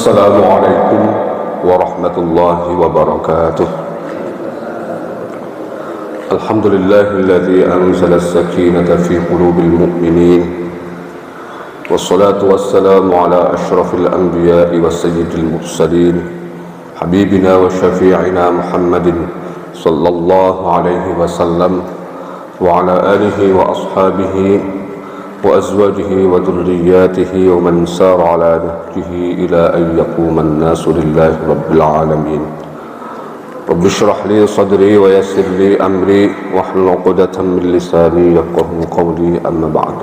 السلام عليكم ورحمة الله وبركاته. الحمد لله الذي أنزل السكينة في قلوب المؤمنين، والصلاة والسلام على أشرف الأنبياء والسيد المرسلين حبيبنا وشفيعنا محمد صلى الله عليه وسلم وعلى آله وأصحابه وأزواجه وذرياته ومن سار على نهجه إلى أن يقوم الناس لله رب العالمين. رب اشرح لي صدري ويسر لي أمري واحلل عقدة من لساني يفقهوا قولي. أما بعد.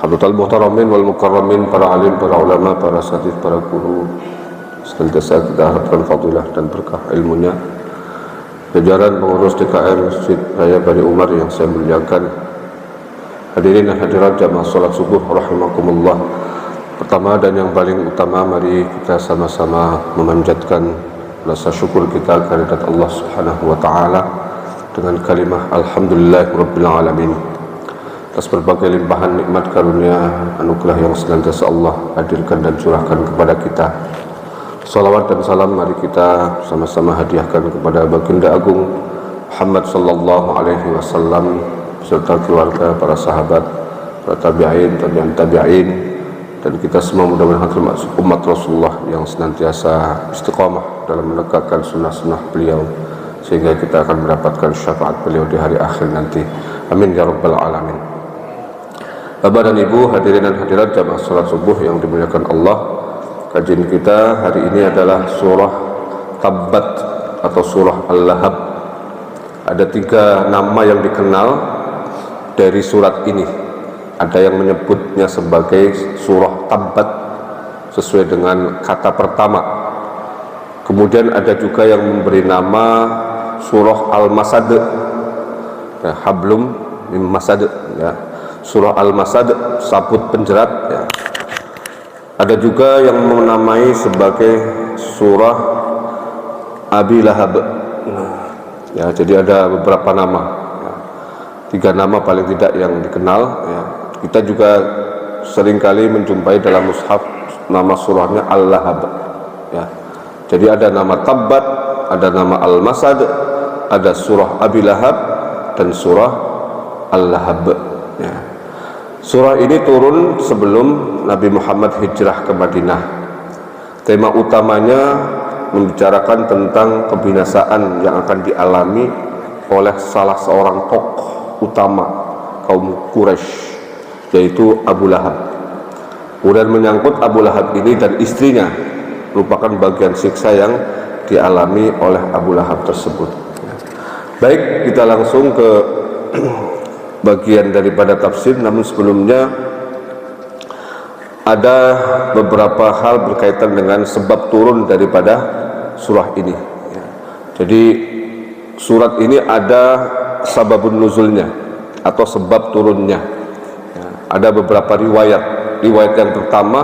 Hadratul muhtaramin wal mukarramin, para alim, para ulama, para asatidz, para guru, senantiasa kita harapkan fadilah dan berkah ilmunya. Jajaran pengurus DKM Masjid Raya Bani Umar yang saya muliakan, hadirin dan hadirat jamaah salat subuh rahimakumullah. Pertama dan yang paling utama, mari kita sama-sama memanjatkan rasa syukur kita kehadirat Allah Subhanahu wa taala dengan kalimah alhamdulillahirabbil alamin atas berbagai limpahan nikmat karunia anugerah yang senantiasa Allah hadirkan dan curahkan kepada kita. Salawat dan salam mari kita sama-sama hadiahkan kepada baginda agung Muhammad sallallahu alaihi wasallam serta keluarga, para sahabat, para tabi'in, tabi'in, dan kita semua mudah-mudahan termasuk umat Rasulullah yang senantiasa istiqamah dalam menegakkan sunnah-sunnah beliau, sehingga kita akan mendapatkan syafaat beliau di hari akhir nanti. Amin ya rabbal alamin. Bapak dan Ibu, hadirin dan hadirat jamaah salat subuh yang dimuliakan Allah, kajian kita hari ini adalah surah Tabbat atau surah Al-Lahab. Ada 3 nama yang dikenal dari surat ini. Ada yang menyebutnya sebagai surah Tabbat sesuai dengan kata pertama. Kemudian ada juga yang memberi nama surah Al-Masad, ya, Hablum min Masad, ya. Surah Al-Masad, sabut penjerat, ya. Ada juga yang menamai sebagai surah Abi Lahab, ya. Jadi ada beberapa nama, 3 nama paling tidak yang dikenal, ya. Kita juga seringkali menjumpai dalam mushaf nama surahnya Al-Lahab, ya. Jadi ada nama Tabbat, ada nama Al-Masad, ada surah Abi Lahab, dan surah Al-Lahab, ya. Surah ini turun sebelum Nabi Muhammad hijrah ke Madinah. Tema utamanya membicarakan tentang kebinasaan yang akan dialami oleh salah seorang tokoh utama kaum Quraisy, yaitu Abu Lahab. Kemudian menyangkut Abu Lahab ini dan istrinya, merupakan bagian siksa yang dialami oleh Abu Lahab tersebut. Baik, kita langsung ke bagian daripada tafsir. Namun sebelumnya ada beberapa hal berkaitan dengan sebab turun daripada surah ini. Jadi surat ini ada sababun nuzulnya atau sebab turunnya, ya. Ada beberapa riwayat. Riwayat yang pertama,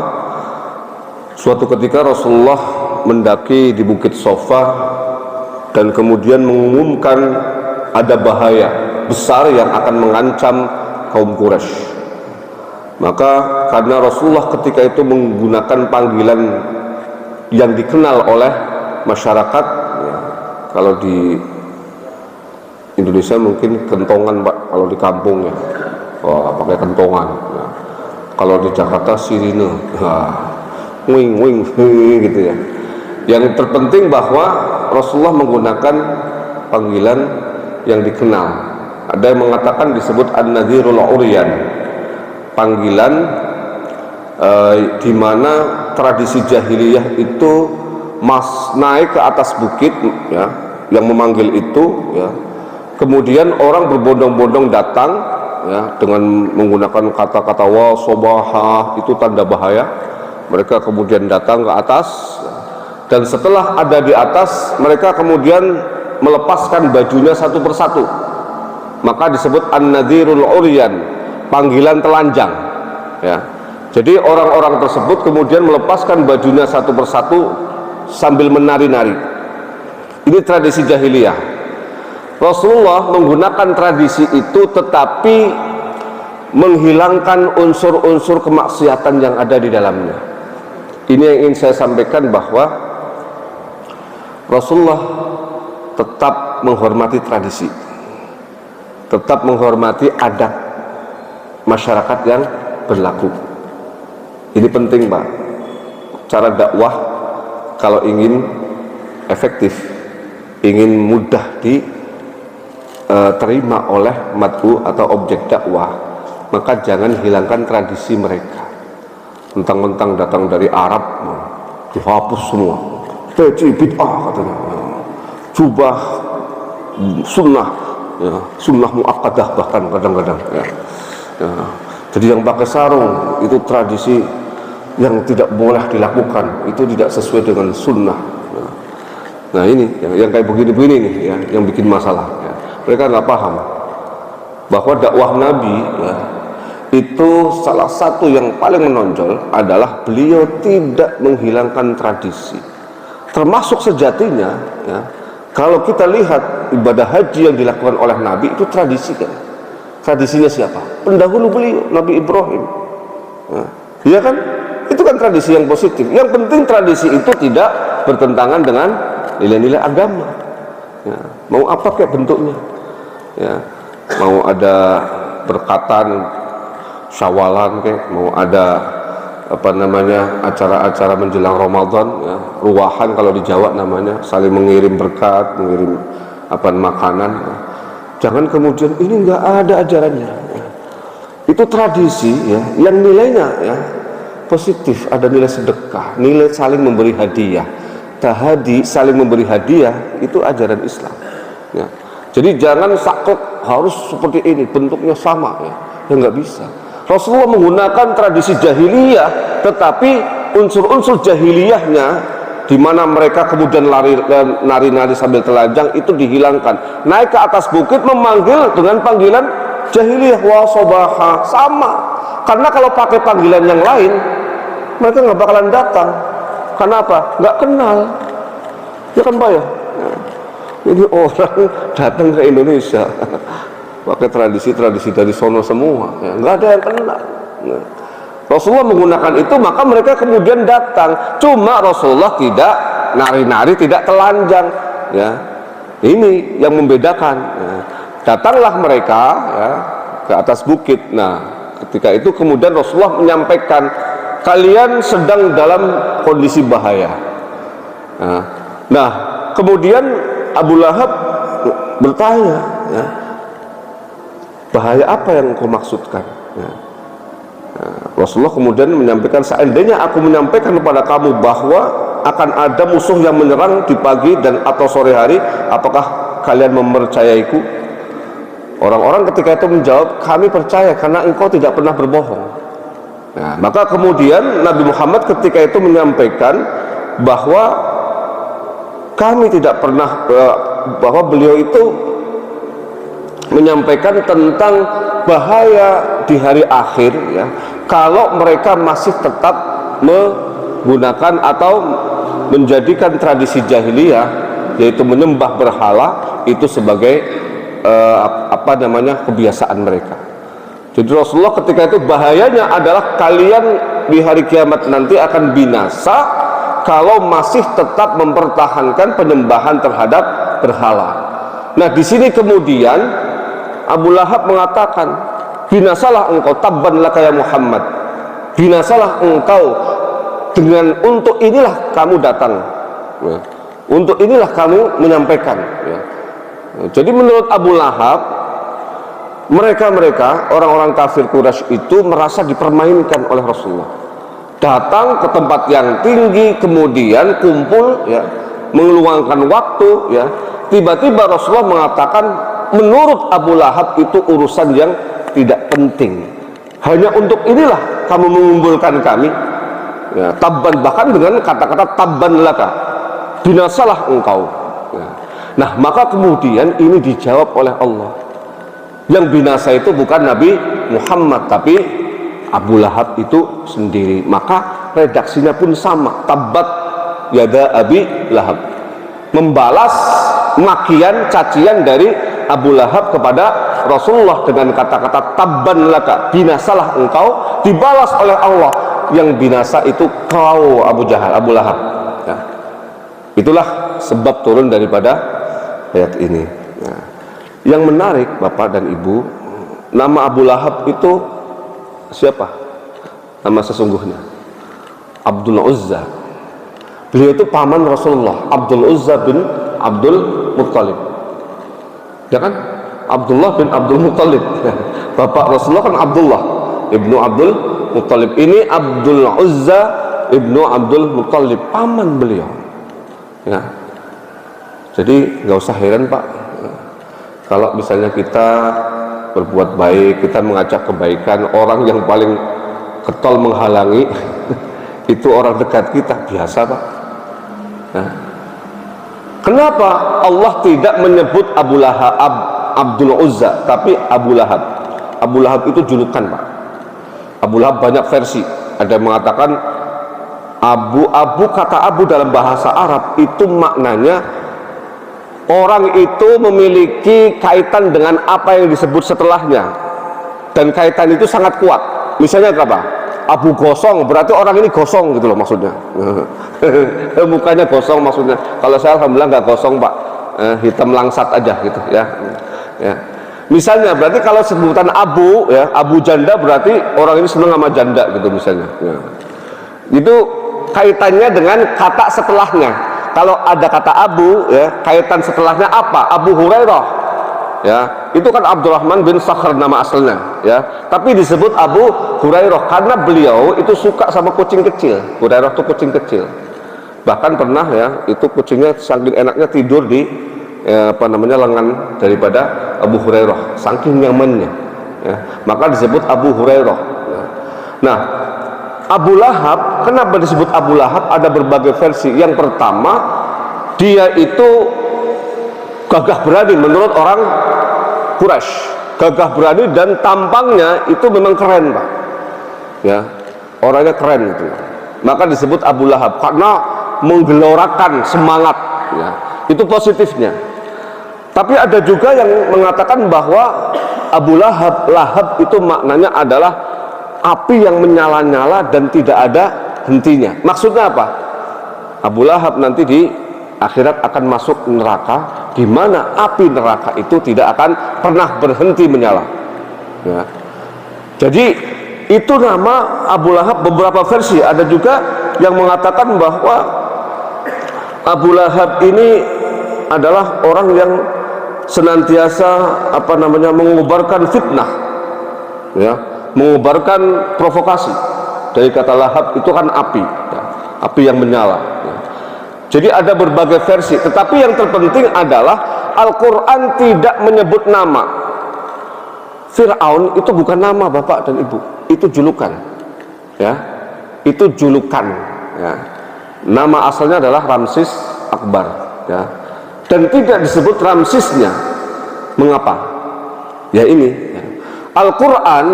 suatu ketika Rasulullah mendaki di Bukit Sofa dan kemudian mengumumkan ada bahaya besar yang akan mengancam kaum Quraisy. Maka karena Rasulullah ketika itu menggunakan panggilan yang dikenal oleh masyarakat, ya, kalau di Indonesia mungkin kentongan, Pak, kalau di kampung, ya. Wah, pakai kentongan. Nah, kalau di Jakarta sirine, wing wing gitu, ya. Yang terpenting bahwa Rasulullah menggunakan panggilan yang dikenal. Ada yang mengatakan disebut An-Nadhirul Uryan, panggilan di mana tradisi jahiliyah itu naik ke atas bukit, ya, yang memanggil itu, ya. Kemudian orang berbondong-bondong datang, ya, dengan menggunakan kata-kata wa sobaha, itu tanda bahaya. Mereka kemudian datang ke atas, dan setelah ada di atas, mereka kemudian melepaskan bajunya satu persatu. Maka disebut An-Nadhirul Uryan, panggilan telanjang, ya. Jadi orang-orang tersebut kemudian melepaskan bajunya satu persatu sambil menari-nari. Ini tradisi jahiliyah. Rasulullah menggunakan tradisi itu tetapi menghilangkan unsur-unsur kemaksiatan yang ada di dalamnya. Ini yang ingin saya sampaikan, bahwa Rasulullah tetap menghormati tradisi, tetap menghormati adat masyarakat yang berlaku. Ini penting, Pak. Cara dakwah kalau ingin efektif, ingin mudah diterima oleh mad'u atau objek dakwah, maka jangan hilangkan tradisi mereka. Mentang-mentang datang dari Arab, dihapus semua. Peci bid'ah katanya, jubah sunnah, ya, sunnah muakkadah bahkan kadang-kadang. Ya. Jadi yang pakai sarung itu tradisi yang tidak boleh dilakukan, itu tidak sesuai dengan sunnah. Nah ini yang kayak begini-begini nih, ya, yang bikin masalah. Ya. Mereka nggak paham bahwa dakwah Nabi, ya, itu salah satu yang paling menonjol adalah beliau tidak menghilangkan tradisi. Termasuk sejatinya, ya, kalau kita lihat ibadah haji yang dilakukan oleh Nabi itu tradisi kan. Tradisinya siapa? Pendahulu beliau, Nabi Ibrahim. Iya kan? Itu kan tradisi yang positif. Yang penting tradisi itu tidak bertentangan dengan nilai-nilai agama. Ya. Mau apa kayak bentuknya? Ya. Mau ada berkatan, syawalan kayak, mau ada apa namanya acara-acara menjelang Ramadan, ya. Ruwahan kalau di Jawa namanya, saling mengirim berkat, mengirim apa makanan. Ya. Jangan kemudian ini nggak ada ajarannya. Ya. Itu tradisi, ya, yang nilainya, ya, positif, ada nilai sedekah, nilai saling memberi hadiah. Tahadi, saling memberi hadiah, itu ajaran Islam. Ya. Jadi jangan saklek harus seperti ini, bentuknya sama, ya, ya nggak bisa. Rasulullah menggunakan tradisi jahiliyah, tetapi unsur-unsur jahiliyahnya, di mana mereka kemudian nari-nari sambil telanjang, itu dihilangkan. Naik ke atas bukit memanggil dengan panggilan jahiliyah, wa sobaha, sama. Karena kalau pakai panggilan yang lain, mereka nggak bakalan datang. Karena apa? Nggak kenal. Ya kan, Pak, ya? Ini orang datang ke Indonesia pakai tradisi-tradisi dari sono semua, ya, nggak ada yang kenal. Nah, Rasulullah menggunakan itu, maka mereka kemudian datang. Cuma Rasulullah tidak nari-nari, tidak telanjang, ya. Ini yang membedakan. Ya. Datanglah mereka, ya, ke atas bukit. Nah, ketika itu kemudian Rasulullah menyampaikan, kalian sedang dalam kondisi bahaya. Nah, kemudian Abu Lahab bertanya, ya, bahaya apa yang kau maksudkan? Ya. Rasulullah kemudian menyampaikan, seandainya aku menyampaikan kepada kamu bahwa akan ada musuh yang menyerang di pagi dan atau sore hari, apakah kalian mempercayaiku? Orang-orang ketika itu menjawab, kami percaya karena engkau tidak pernah berbohong. Nah, maka kemudian Nabi Muhammad ketika itu menyampaikan bahwa kami tidak pernah, bahwa beliau itu menyampaikan tentang bahaya di hari akhir, ya, kalau mereka masih tetap menggunakan atau menjadikan tradisi jahiliyah, yaitu menyembah berhala itu sebagai apa namanya kebiasaan mereka. Jadi Rasulullah ketika itu bahayanya adalah kalian di hari kiamat nanti akan binasa kalau masih tetap mempertahankan penyembahan terhadap berhala. Nah, di sini kemudian Abu Lahab mengatakan, binasalah engkau, tabban laka ya Muhammad, binasalah engkau, dengan untuk inilah kamu datang, ya. Untuk inilah kamu menyampaikan, ya. Jadi menurut Abu Lahab, mereka orang-orang kafir Quraisy itu merasa dipermainkan oleh Rasulullah. Datang ke tempat yang tinggi, kemudian kumpul, ya, meluangkan waktu, ya. Tiba-tiba Rasulullah mengatakan, menurut Abu Lahab itu urusan yang tidak penting. Hanya untuk inilah kamu mengumpulkan kami. Ya, tabban, bahkan dengan kata-kata tabban laka, binasalah engkau. Ya. Nah, maka kemudian ini dijawab oleh Allah. Yang binasa itu bukan Nabi Muhammad, tapi Abu Lahab itu sendiri. Maka redaksinya pun sama, tabbat yada Abi Lahab, membalas makian, cacian dari Abu Lahab kepada Rasulullah dengan kata-kata tabban laka, binasalah engkau, dibalas oleh Allah, yang binasa itu kau Abu Jahal, Abu Lahab. Ya. Itulah sebab turun daripada ayat ini. Ya. Yang menarik Bapak dan Ibu, nama Abu Lahab itu siapa? Nama sesungguhnya Abdul Uzza. Beliau itu paman Rasulullah, Abdul Uzza bin Abdul Muttalib. Ya kan? Abdullah bin Abdul Muttalib. Bapak Rasulullah kan Abdullah ibnu Abdul Muttalib. Ini Abdul Uzza ibnu Abdul Muttalib, paman beliau. Ya. Jadi nggak usah heran Pak, kalau misalnya kita berbuat baik, kita mengajak kebaikan, orang yang paling getol menghalangi itu orang dekat kita, biasa Pak. Nah, kenapa Allah tidak menyebut Abu Lahab, Abdul Uzza, tapi Abu Lahab? Abu Lahab itu julukan Pak. Abu Lahab banyak versi. Ada yang mengatakan Abu, kata Abu dalam bahasa Arab itu maknanya orang itu memiliki kaitan dengan apa yang disebut setelahnya, dan kaitan itu sangat kuat. Misalnya apa? Abu gosong, berarti orang ini gosong gitu loh maksudnya. Mukanya gosong maksudnya. Kalau saya alhamdulillah nggak gosong Pak, hitam langsat aja gitu ya. Ya. Misalnya berarti kalau sebutan Abu ya, Abu janda, berarti orang ini senang sama janda gitu misalnya. Ya. Itu kaitannya dengan kata setelahnya. Kalau ada kata Abu ya, kaitan setelahnya apa? Abu Hurairah ya, itu kan Abdurrahman bin Sakhr nama asalnya ya, tapi disebut Abu Hurairah karena beliau itu suka sama kucing kecil. Hurairah itu kucing kecil, bahkan pernah ya, itu kucingnya saking enaknya tidur di lengan daripada Abu Hurairah, saking nyamannya ya, maka disebut Abu Hurairah ya. Nah, Abu Lahab, kenapa disebut Abu Lahab? Ada berbagai versi. Yang pertama, dia itu gagah berani menurut orang Quraisy, gagah berani dan tampangnya itu memang keren Pak ya, orangnya keren itu, maka disebut Abu Lahab karena menggelorakan semangat ya, itu positifnya. Tapi ada juga yang mengatakan bahwa Abu Lahab, Lahab itu maknanya adalah api yang menyala-nyala dan tidak ada hentinya. Maksudnya apa? Abu Lahab nanti di akhirat akan masuk neraka, di mana api neraka itu tidak akan pernah berhenti menyala ya. Jadi itu nama Abu Lahab, beberapa versi. Ada juga yang mengatakan bahwa Abu Lahab ini adalah orang yang senantiasa mengubarkan fitnah ya, mengubarkan provokasi. Dari kata lahab itu kan api ya, api yang menyala ya. Jadi ada berbagai versi, tetapi yang terpenting adalah Al-Quran tidak menyebut nama. Fir'aun itu bukan nama Bapak dan Ibu, itu julukan ya, itu julukan ya. Nama asalnya adalah Ramsis Akbar ya, dan tidak disebut Ramsisnya. Mengapa? Ya ini ya. Al-Quran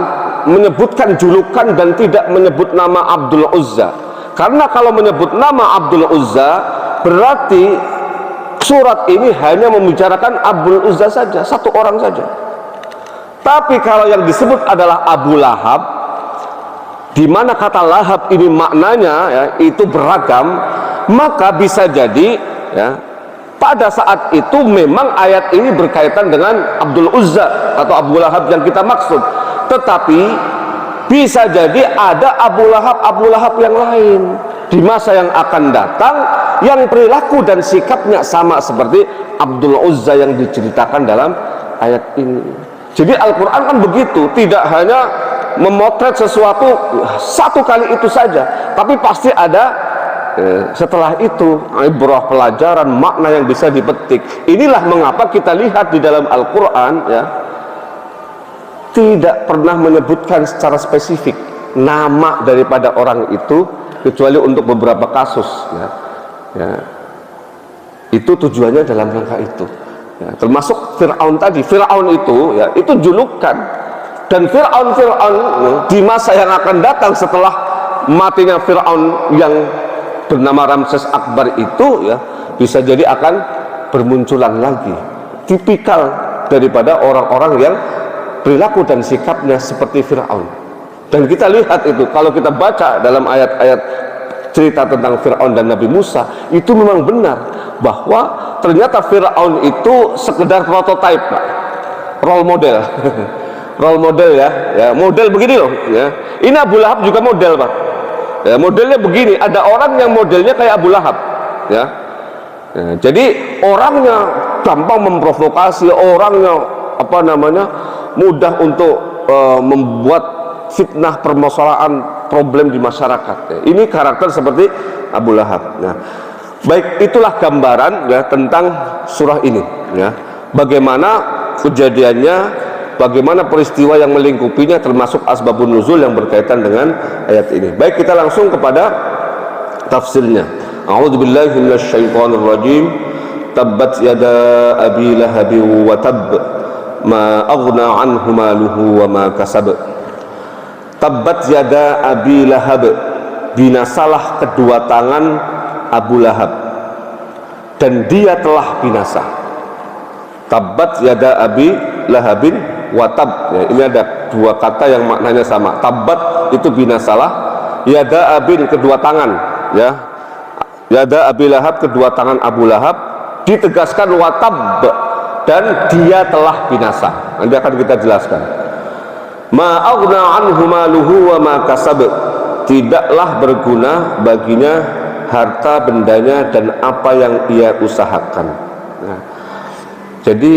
menyebutkan julukan dan tidak menyebut nama Abdul Uzza, karena kalau menyebut nama Abdul Uzza berarti surat ini hanya membicarakan Abdul Uzza saja, satu orang saja. Tapi kalau yang disebut adalah Abu Lahab, di mana kata lahab ini maknanya ya, itu beragam, maka bisa jadi ya, pada saat itu memang ayat ini berkaitan dengan Abdul Uzza atau Abu Lahab yang kita maksud. Tetapi bisa jadi ada Abu Lahab yang lain di masa yang akan datang, yang perilaku dan sikapnya sama seperti Abdul Uzza yang diceritakan dalam ayat ini. Jadi Al-Quran kan begitu, tidak hanya memotret sesuatu satu kali itu saja, tapi pasti ada setelah itu ibrah, pelajaran, makna yang bisa dipetik. Inilah mengapa kita lihat di dalam Al-Quran ya, tidak pernah menyebutkan secara spesifik nama daripada orang itu, kecuali untuk beberapa kasus ya. Ya. Itu tujuannya dalam rangka itu ya. Termasuk Fir'aun tadi. Fir'aun itu ya, itu julukan, dan Fir'aun ya, di masa yang akan datang setelah matinya Fir'aun yang bernama Ramses Akbar itu ya, bisa jadi akan bermunculan lagi tipikal daripada orang-orang yang perilaku dan sikapnya seperti Fir'aun Dan kita lihat itu, kalau kita baca dalam ayat-ayat cerita tentang Fir'aun dan Nabi Musa, itu memang benar bahwa ternyata Fir'aun itu sekedar prototipe, Pak, role model. Role model, ya model begini loh, ya. Ini Abu Lahab juga model, Pak, ya, modelnya begini. Ada orang yang modelnya kayak Abu Lahab, ya. Jadi orangnya gampang memprovokasi, orangnya mudah untuk membuat fitnah, permasalahan, problem di masyarakat. Ini karakter seperti Abu Lahab. Nah, baik, itulah gambaran, ya, tentang surah ini, ya. Bagaimana kejadiannya, bagaimana peristiwa yang melingkupinya, termasuk asbabun nuzul yang berkaitan dengan ayat ini. Baik, kita langsung kepada tafsirnya. A'udzubillahi minasyaitonir rajim. Tabbat yada abi lahab wa tabb ma aghna anhu maluhu wa ma kasab. Tabbat yada abi lahab, binasalah kedua tangan Abu Lahab, dan dia telah binasa. Tabbat yada abi lahabin wa tab, ya, ini ada dua kata yang maknanya sama. Tabbat itu binasalah, yada abin kedua tangan, ya, yada abi lahab kedua tangan Abu Lahab, ditegaskan watab, dan dia telah binasa. Nanti akan kita jelaskan. Ma aghna anhu maluhu wa ma kasab, tidaklah berguna baginya harta bendanya dan apa yang ia usahakan. Nah, jadi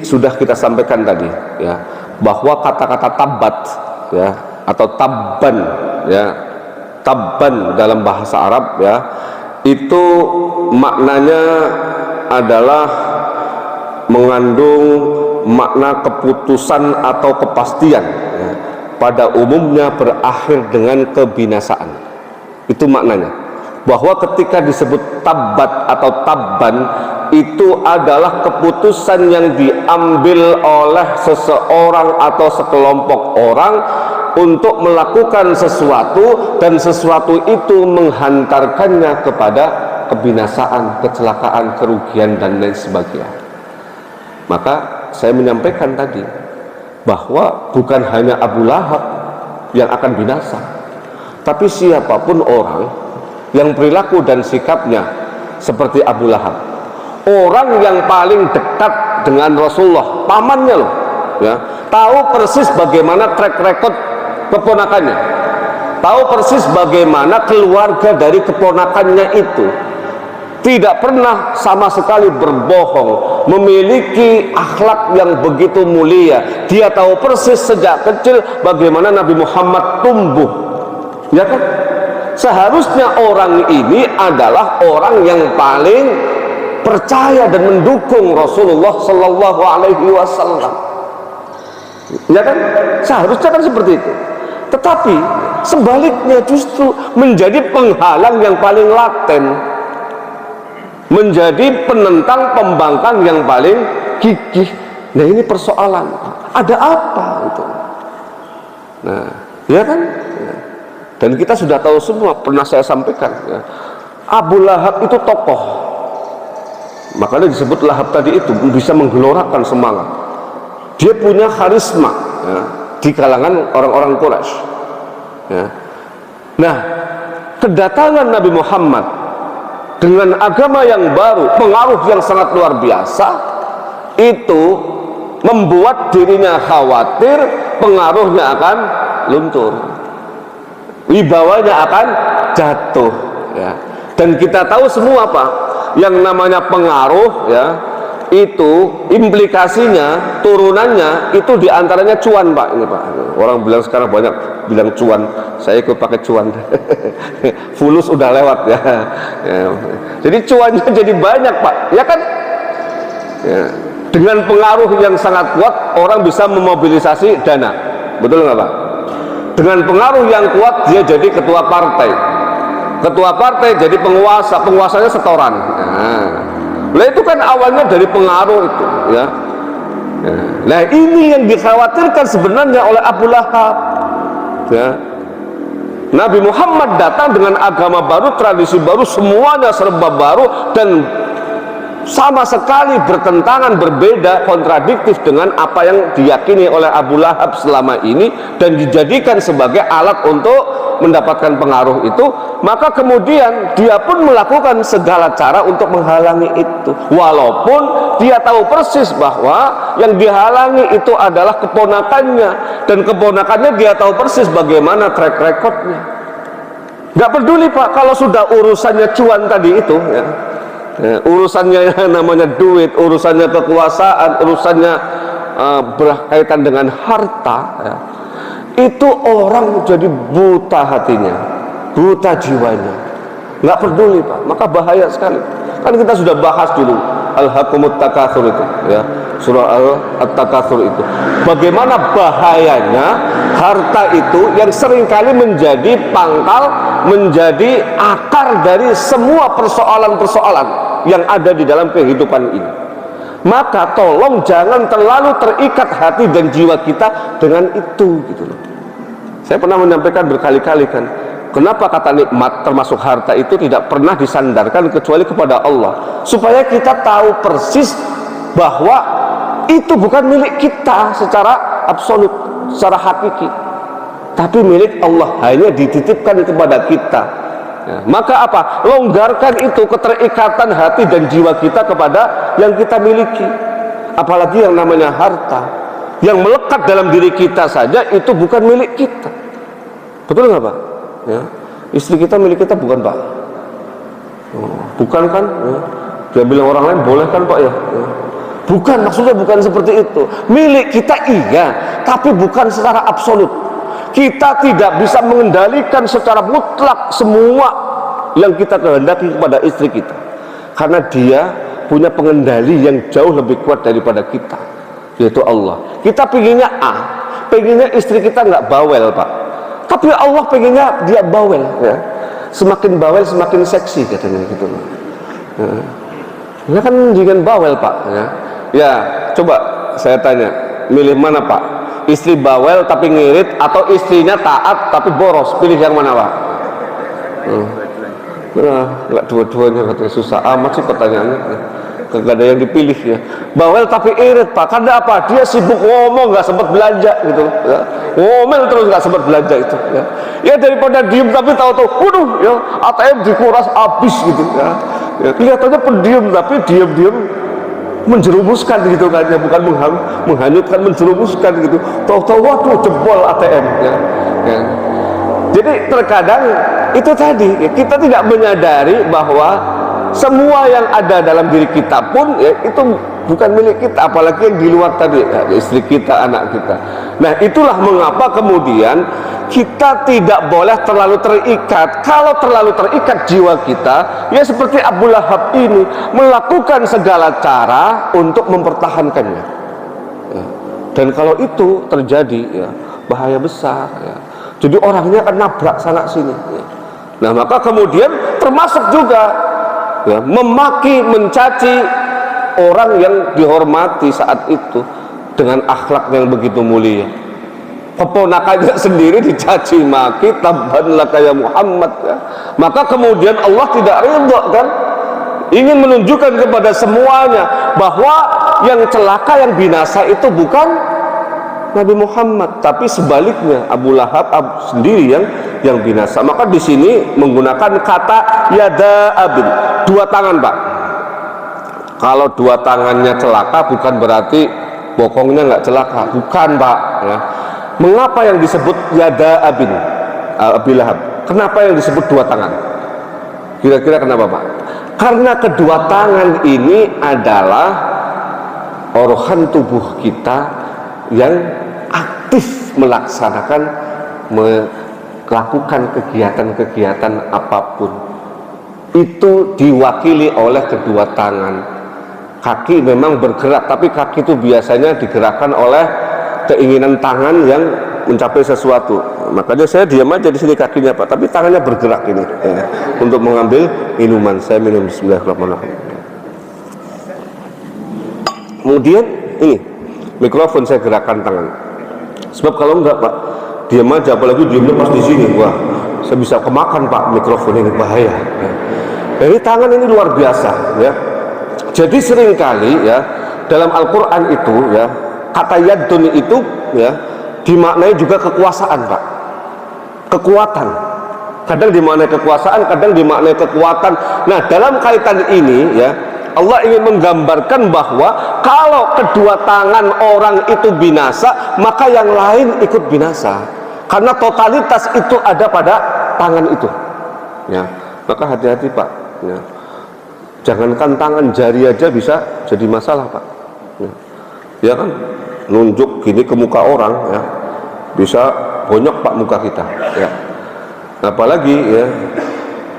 sudah kita sampaikan tadi, ya, bahwa kata-kata tabat, ya, atau tabban, ya, tabban dalam bahasa Arab, ya, itu maknanya adalah mengandung makna keputusan atau kepastian, ya, pada umumnya berakhir dengan kebinasaan. Itu maknanya, bahwa ketika disebut tabat atau tabban, itu adalah keputusan yang diambil oleh seseorang atau sekelompok orang untuk melakukan sesuatu, dan sesuatu itu menghantarkannya kepada kebinasaan, kecelakaan, kerugian, dan lain sebagainya. Maka saya menyampaikan tadi bahwa bukan hanya Abu Lahab yang akan binasa, tapi siapapun orang yang perilaku dan sikapnya seperti Abu Lahab, orang yang paling dekat dengan Rasulullah, pamannya loh, ya, tahu persis bagaimana track record keponakannya, tahu persis bagaimana keluarga dari keponakannya itu, tidak pernah sama sekali berbohong, memiliki akhlak yang begitu mulia. Dia tahu persis sejak kecil bagaimana Nabi Muhammad tumbuh, ya kan? Seharusnya orang ini adalah orang yang paling percaya dan mendukung Rasulullah Sallallahu Alaihi Wasallam, ya kan? Seharusnya kan seperti itu. Tetapi sebaliknya justru menjadi penghalang yang paling laten, menjadi penentang, pembangkang yang paling gigih. Nah, ini persoalan, ada apa itu? Nah, ya kan? Dan kita sudah tahu semua, pernah saya sampaikan, ya, Abu Lahab itu tokoh, makanya disebut Lahab tadi itu bisa menggelorakan semangat. Dia punya karisma, ya, di kalangan orang-orang Quraisy, ya. Nah, kedatangan Nabi Muhammad dengan agama yang baru, pengaruh yang sangat luar biasa, itu membuat dirinya khawatir pengaruhnya akan luntur, wibawanya akan jatuh, ya. Dan kita tahu semua, Pak, yang namanya pengaruh, ya, itu implikasinya, turunannya itu diantaranya cuan, Pak. Ini, Pak, orang bilang sekarang banyak bilang cuan, saya ikut pakai cuan. Fulus udah lewat, ya. Jadi cuannya jadi banyak, Pak, ya kan, ya. Dengan pengaruh yang sangat kuat, orang bisa memobilisasi dana, betul nggak, Pak? Dengan pengaruh yang kuat, dia jadi ketua partai, ketua partai jadi penguasa, penguasanya setoran. Nah, itu kan awalnya dari pengaruh itu, ya. Nah, ini yang dikhawatirkan sebenarnya oleh Abu Lahab, ya. Nabi Muhammad datang dengan agama baru, tradisi baru, semuanya serba baru, dan sama sekali bertentangan, berbeda, kontradiktif dengan apa yang diyakini oleh Abu Lahab selama ini dan dijadikan sebagai alat untuk mendapatkan pengaruh itu, maka kemudian dia pun melakukan segala cara untuk menghalangi itu, walaupun dia tahu persis bahwa yang dihalangi itu adalah keponakannya, dan keponakannya dia tahu persis bagaimana track recordnya. Nggak peduli Pak, kalau sudah urusannya cuan tadi itu ya, urusannya yang namanya duit, urusannya kekuasaan, urusannya berkaitan dengan harta ya, itu orang jadi buta hatinya, buta jiwanya, nggak peduli Pak. Maka bahaya sekali. Kan kita sudah bahas dulu Alhaakumut Takatsur itu ya, surah At-Takatsur itu, bagaimana bahayanya harta itu yang seringkali menjadi pangkal, menjadi akar dari semua persoalan-persoalan yang ada di dalam kehidupan ini. Maka tolong jangan terlalu terikat hati dan jiwa kita dengan itu gitu loh. Saya pernah menyampaikan berkali-kali kan, kenapa kata nikmat termasuk harta itu tidak pernah disandarkan kecuali kepada Allah, supaya kita tahu persis bahwa itu bukan milik kita secara absolut, secara hakiki, tapi milik Allah, hanya dititipkan kepada kita. Ya, maka apa? Longgarkan itu keterikatan hati dan jiwa kita kepada yang kita miliki. Apalagi yang namanya harta, yang melekat dalam diri kita saja itu bukan milik kita. Betul nggak Pak? Ya. Istri kita milik kita bukan Pak? Bukan kan? Ya. Dia bilang orang lain boleh kan Pak ya? Ya. Bukan, maksudnya bukan seperti itu. Milik kita iya, tapi bukan secara absolut. Kita tidak bisa mengendalikan secara mutlak semua yang kita kehendaki kepada istri kita, karena dia punya pengendali yang jauh lebih kuat daripada kita, yaitu Allah. Kita pengennya A, pengennya istri kita nggak bawel Pak, tapi Allah pengennya dia bawel ya. Semakin bawel semakin seksi katanya gitu loh ya, kan jangan bawel Pak ya. Ya coba saya tanya, milih mana Pak? Istri bawel tapi ngirit, atau istrinya taat tapi boros? Pilih yang mana Pak? Nah, nggak dua-duanya, katanya susah amat sih pertanyaannya. Nggak ada yang dipilih ya. Bawel tapi irit Pak, karena apa? Dia sibuk ngomong, nggak sempat belanja gitu ya. Ngomel terus nggak sempat belanja itu ya. Ya daripada diem tapi tahu-tahu, waduh ya ATM dikuras habis gitu ya. Ya kelihatannya pendiam tapi diam-diam menjerumuskan gitu kan ya, bukan menghanyutkan, menjerumuskan gitu. Tahu-tahu waduh jebol ATM ya. Ya. Jadi terkadang itu tadi ya, kita tidak menyadari bahwa semua yang ada dalam diri kita pun ya, itu bukan milik kita, apalagi yang di luar tadi ya, istri kita, anak kita. Nah itulah mengapa kemudian kita tidak boleh terlalu terikat. Kalau terlalu terikat jiwa kita, ya seperti Abu Lahab ini melakukan segala cara untuk mempertahankannya ya. Dan kalau itu terjadi ya, bahaya besar ya. Jadi orangnya akan nabrak sana sini ya. Nah maka kemudian termasuk juga ya, memaki, mencaci orang yang dihormati saat itu dengan akhlak yang begitu mulia. Keponakannya sendiri dicaci maki, tabban laka ya Muhammad ya. Maka kemudian Allah tidak ridha kan, ingin menunjukkan kepada semuanya bahwa yang celaka, yang binasa itu bukan Nabi Muhammad, tapi sebaliknya Abu Lahab sendiri yang binasa. Maka di sini menggunakan kata yada abin, dua tangan Pak. Kalau dua tangannya celaka bukan berarti bokongnya nggak celaka, bukan Pak ya. Mengapa yang disebut yada abin, Abi Lahab? Kenapa yang disebut dua tangan? Kira-kira kenapa Pak? Karena kedua tangan ini adalah organ tubuh kita yang aktif melaksanakan, melakukan kegiatan-kegiatan apapun. Itu diwakili oleh kedua tangan. Kaki memang bergerak, tapi kaki itu biasanya digerakkan oleh keinginan tangan yang mencapai sesuatu. Makanya saya diam aja di sini kakinya Pak, tapi tangannya bergerak ini ya, untuk mengambil minuman. Saya minum bismillahirrahmanirrahim. Kemudian ini mikrofon saya gerakkan tangan. Sebab kalau enggak Pak, diam aja, apalagi diamnya pas di sini, wah saya bisa kemakan Pak, mikrofon ini bahaya ya. Jadi tangan ini luar biasa ya. Jadi seringkali ya dalam Al-Quran itu ya kata yadun itu ya dimaknai juga kekuasaan, Pak. Kekuatan. Kadang dimaknai kekuasaan, kadang dimaknai kekuatan. Nah, dalam kaitan ini ya Allah ingin menggambarkan bahwa kalau kedua tangan orang itu binasa, maka yang lain ikut binasa. Karena totalitas itu ada pada tangan itu. Ya, maka hati-hati, Pak. Ya. Jangankan tangan, jari aja bisa jadi masalah, Pak. Ya kan, nunjuk gini ke muka orang, ya, bisa bonyok, Pak, muka kita. Ya. Apalagi ya,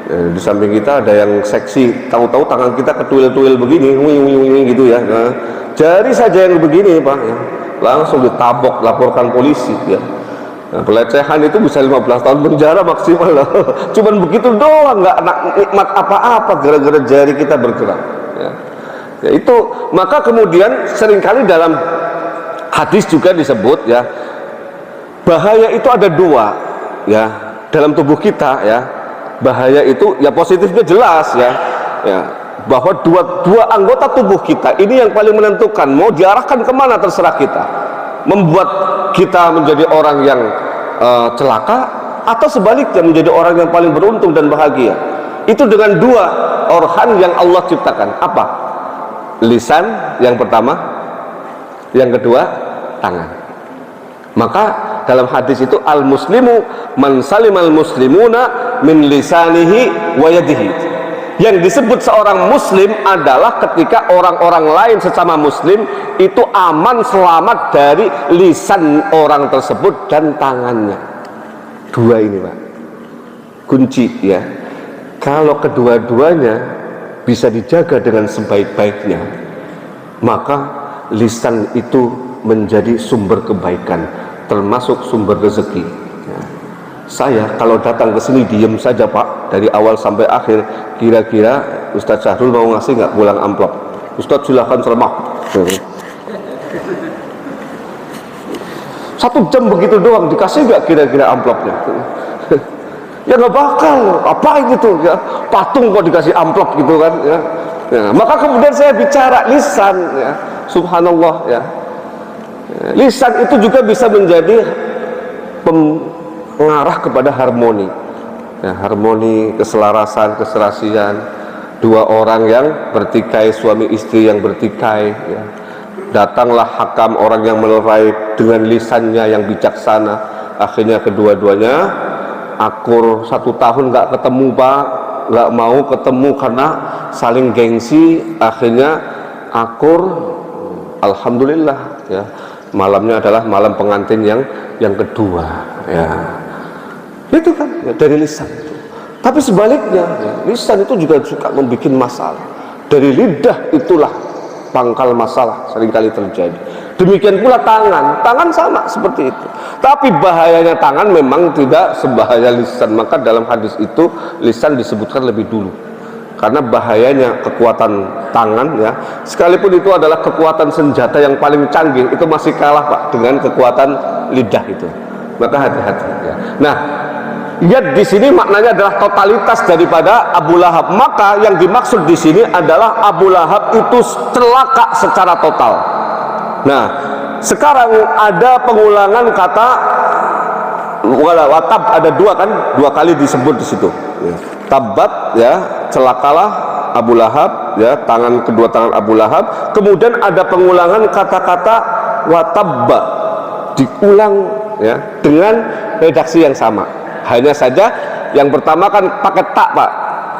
di samping kita ada yang seksi, tahu-tahu tangan kita ketuil-tuil begini, gitu ya. Nah, jari saja yang begini, Pak, ya, langsung ditabok, laporkan polisi, ya. Nah, pelecehan itu bisa 15 tahun penjara maksimal loh. Cuman begitu doang, nggak nikmat apa-apa gara-gara jari kita bergerak. Ya. Ya, itu maka kemudian seringkali dalam hadis juga disebut ya bahaya itu ada dua ya dalam tubuh kita ya. Bahaya itu ya positifnya jelas ya bahwa dua anggota tubuh kita ini yang paling menentukan mau diarahkan kemana terserah kita, membuat kita menjadi orang yang celaka atau sebaliknya menjadi orang yang paling beruntung dan bahagia. Itu dengan dua organ yang Allah ciptakan. Apa? Lisan yang pertama, yang kedua tangan. Maka dalam hadis itu al-muslimu man salimal muslimuna min lisanihi wa yadihi. Yang disebut seorang muslim adalah ketika orang-orang lain sesama muslim itu aman selamat dari lisan orang tersebut dan tangannya. Dua ini, Pak, kunci ya. Kalau kedua-duanya bisa dijaga dengan sebaik-baiknya, maka lisan itu menjadi sumber kebaikan, termasuk sumber rezeki. Saya kalau datang ke sini diem saja, Pak, dari awal sampai akhir, kira-kira Ustadz Syahrul mau ngasih nggak pulang amplop? Ustadz silahkan ceramah. 1 jam begitu doang dikasih nggak kira-kira amplopnya? Ya nggak bakal. Apa itu ya? Patung kok dikasih amplop gitu kan? Ya. Ya, maka kemudian saya bicara lisan, ya. Subhanallah ya. Lisan itu juga bisa menjadi mengarah kepada harmoni ya, harmoni, keselarasan, keserasian. Dua orang yang bertikai, suami istri yang bertikai ya. Datanglah hakam, orang yang melerai dengan lisannya yang bijaksana. Akhirnya kedua-duanya akur 1 tahun nggak ketemu, Pak, nggak mau ketemu karena saling gengsi. Akhirnya akur, alhamdulillah ya. Malamnya adalah malam pengantin yang kedua ya. Itu kan ya, dari lisan itu. Tapi sebaliknya ya, lisan itu juga suka membuat masalah. Dari lidah itulah pangkal masalah seringkali terjadi. Demikian pula tangan sama seperti itu. Tapi bahayanya tangan memang tidak sebahaya lisan. Maka dalam hadis itu lisan disebutkan lebih dulu. Karena bahayanya kekuatan tangan ya, sekalipun itu adalah kekuatan senjata yang paling canggih, itu masih kalah, Pak, dengan kekuatan lidah itu. Maka hati-hati ya. Nah, yad di sini maknanya adalah totalitas daripada Abu Lahab. Maka yang dimaksud di sini adalah Abu Lahab itu celaka secara total. Nah, sekarang ada pengulangan kata watab, ada dua kan, 2 kali disebut di situ. Ya. Tabat ya, celakalah Abu Lahab ya, kedua tangan Abu Lahab. Kemudian ada pengulangan kata-kata watabba, diulang ya dengan redaksi yang sama. Hanya saja yang pertama kan pakai tak, Pak.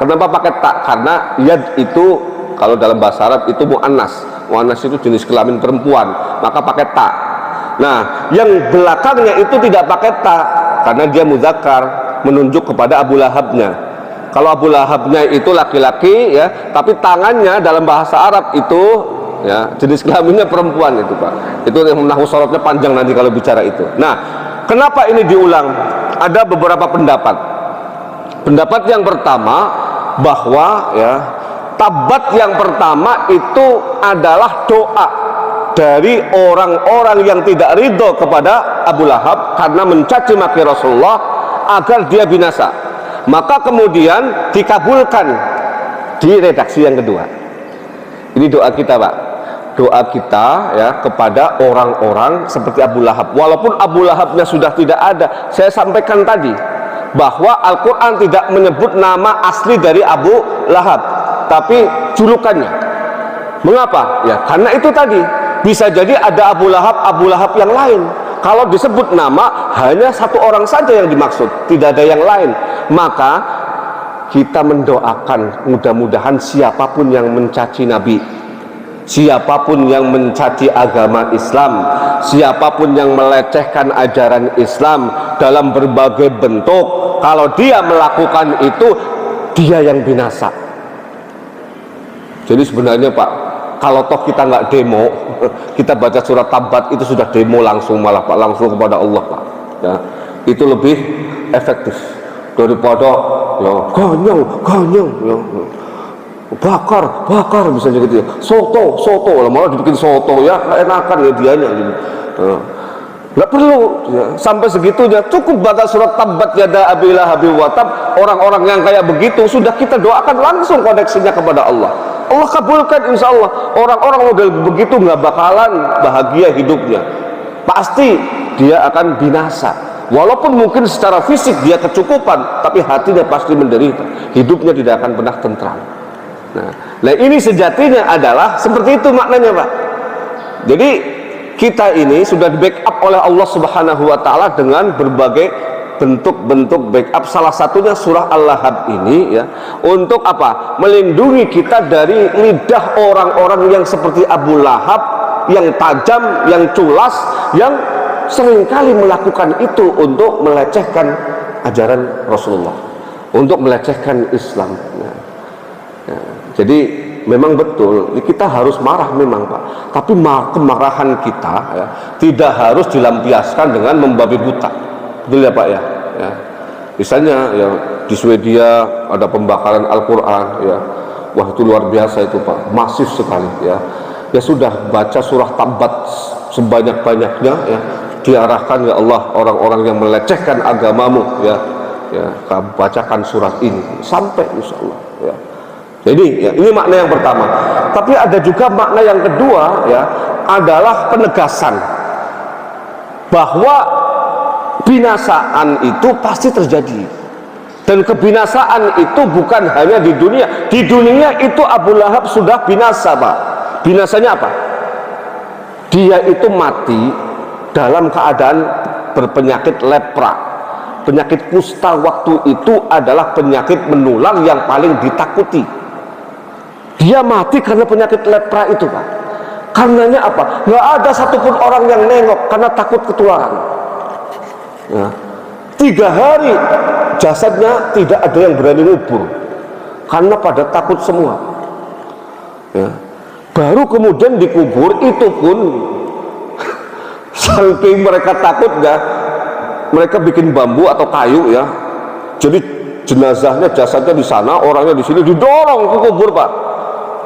Kenapa pakai tak? Karena yad itu kalau dalam bahasa Arab itu mu'annas. Mu'annas itu jenis kelamin perempuan, maka pakai tak. Nah, yang belakangnya itu tidak pakai tak karena dia muzakkar, menunjuk kepada Abu Lahabnya. Kalau Abu Lahabnya itu laki-laki ya, tapi tangannya dalam bahasa Arab itu ya jenis kelaminnya perempuan itu, Pak. Itu yang nahwu sorotnya panjang nanti kalau bicara itu. Nah, kenapa ini diulang? Ada beberapa pendapat. Pendapat yang pertama bahwa ya tabat yang pertama itu adalah doa dari orang-orang yang tidak ridho kepada Abu Lahab karena mencaci maki Rasulullah agar dia binasa. Maka kemudian dikabulkan di redaksi yang kedua. Ini doa kita, Pak. Doa kita ya kepada orang-orang seperti Abu Lahab. Walaupun Abu Lahabnya sudah tidak ada, saya sampaikan tadi bahwa Al-Quran tidak menyebut nama asli dari Abu Lahab, tapi julukannya. Mengapa? Ya karena itu tadi, bisa jadi ada Abu Lahab yang lain. Kalau disebut nama, hanya satu orang saja yang dimaksud, tidak ada yang lain. Maka kita mendoakan mudah-mudahan siapapun yang mencaci Nabi, siapapun yang mencaci agama Islam, siapapun yang melecehkan ajaran Islam dalam berbagai bentuk, kalau dia melakukan itu, dia yang binasa. Jadi sebenarnya Pak, kalau toh kita nggak demo, kita baca surat Tabat itu sudah demo langsung, malah Pak, langsung kepada Allah Pak ya, itu lebih efektif daripada ya ganyang ya, bakar misalnya gitu ya, soto lah, malah dibikin soto ya, enakan ya dianya gitu. Nggak perlu ya, sampai segitunya, cukup baca surat Tabbat yada abi lahabin wa tab. Orang-orang yang kayak begitu sudah kita doakan langsung koneksinya kepada Allah. Allah kabulkan insya Allah. Orang-orang model begitu nggak bakalan bahagia hidupnya, pasti dia akan binasa. Walaupun mungkin secara fisik dia kecukupan, tapi hatinya pasti menderita, hidupnya tidak akan pernah tentram. Nah ini sejatinya adalah seperti itu maknanya Pak. Jadi kita ini sudah di backup oleh Allah Subhanahu wa Ta'ala dengan berbagai bentuk-bentuk backup. Salah satunya surah Al-Lahab ini ya, untuk apa? Melindungi kita dari lidah orang-orang yang seperti Abu Lahab, yang tajam, yang culas, yang seringkali melakukan itu untuk melecehkan ajaran Rasulullah, untuk melecehkan Islam. Jadi memang betul kita harus marah memang Pak, tapi kemarahan kita ya, tidak harus dilampiaskan dengan membabi buta, betul ya Pak ya. Misalnya ya di Swedia ada pembakaran Al-Quran ya, wah itu luar biasa itu Pak, masif sekali ya. Ya sudah, baca surah Tabat sebanyak-banyaknya ya, diarahkan ya Allah orang-orang yang melecehkan agamamu ya, bacakan surat ini sampai insya Allah ya. Jadi ya, ini makna yang pertama. Tapi ada juga makna yang kedua ya, adalah penegasan bahwa binasaan itu pasti terjadi, dan kebinasaan itu bukan hanya di dunia. Di dunia itu Abu Lahab sudah binasa Pak. Binasanya apa? Dia itu mati dalam keadaan berpenyakit lepra. Penyakit kusta waktu itu adalah penyakit menular yang paling ditakuti. Dia mati karena penyakit lepra itu Pak. Karenanya apa? Nggak ada satupun orang yang nengok karena takut ketularan ya. 3 hari jasadnya tidak ada yang berani ngubur karena pada takut semua ya. Baru kemudian dikubur, itu pun saking mereka takut ya, mereka bikin bambu atau kayu ya, jadi jenazahnya, jasadnya di sana, orangnya di sini, didorong ke kubur Pak,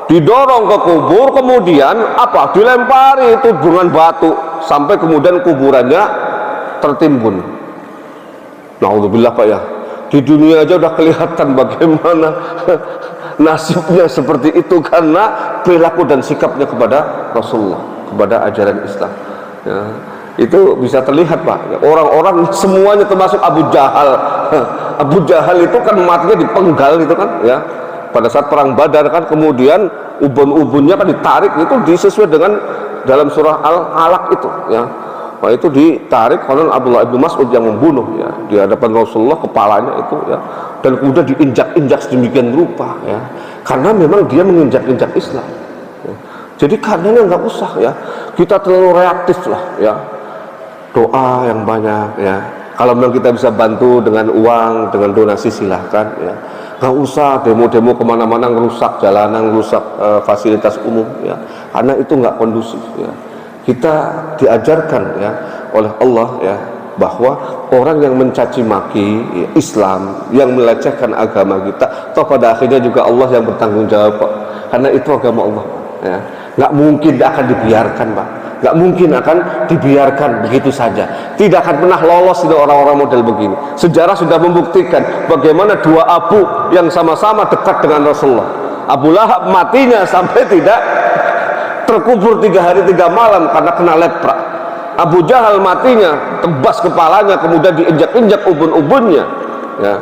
didorong ke kubur, kemudian apa? Dilempari itu dengan batu sampai kemudian kuburannya tertimbun. Naudzubillah Pak ya. Di dunia aja udah kelihatan bagaimana nasibnya seperti itu karena perilaku dan sikapnya kepada Rasulullah, kepada ajaran Islam. Ya, itu bisa terlihat Pak. Orang-orang semuanya termasuk Abu Jahal. Abu Jahal itu kan matinya dipenggal itu kan ya. Pada saat perang Badar kan, kemudian ubun-ubunnya kan ditarik, itu disesuai dengan dalam surah Al-Alaq itu ya. Nah, itu ditarik oleh Abdullah bin Mas'ud yang membunuh ya di hadapan Rasulullah, kepalanya itu ya, dan kemudian diinjak-injak sedemikian rupa ya, karena memang dia menginjak-injak Islam ya. Jadi karenanya nggak usah ya kita terlalu reaktif lah ya, doa yang banyak ya. Kalau memang kita bisa bantu dengan uang, dengan donasi silahkan ya. Nggak usah demo-demo kemana-mana ngerusak jalanan, ngerusak fasilitas umum ya, karena itu nggak kondusif ya. Kita diajarkan ya oleh Allah ya, bahwa orang yang mencaci maki ya, Islam, yang melecehkan agama kita, toh pada akhirnya juga Allah yang bertanggung jawab Pak, karena itu agama Allah ya. Nggak mungkin akan dibiarkan Pak, nggak mungkin akan dibiarkan begitu saja, tidak akan pernah lolos dari orang-orang model begini. Sejarah sudah membuktikan bagaimana dua abu yang sama-sama dekat dengan Rasulullah, Abu Lahab matinya sampai tidak terkubur 3 hari 3 malam karena kena lepra. Abu Jahal matinya tebas kepalanya, kemudian diinjak-injak ubun-ubunnya, ya,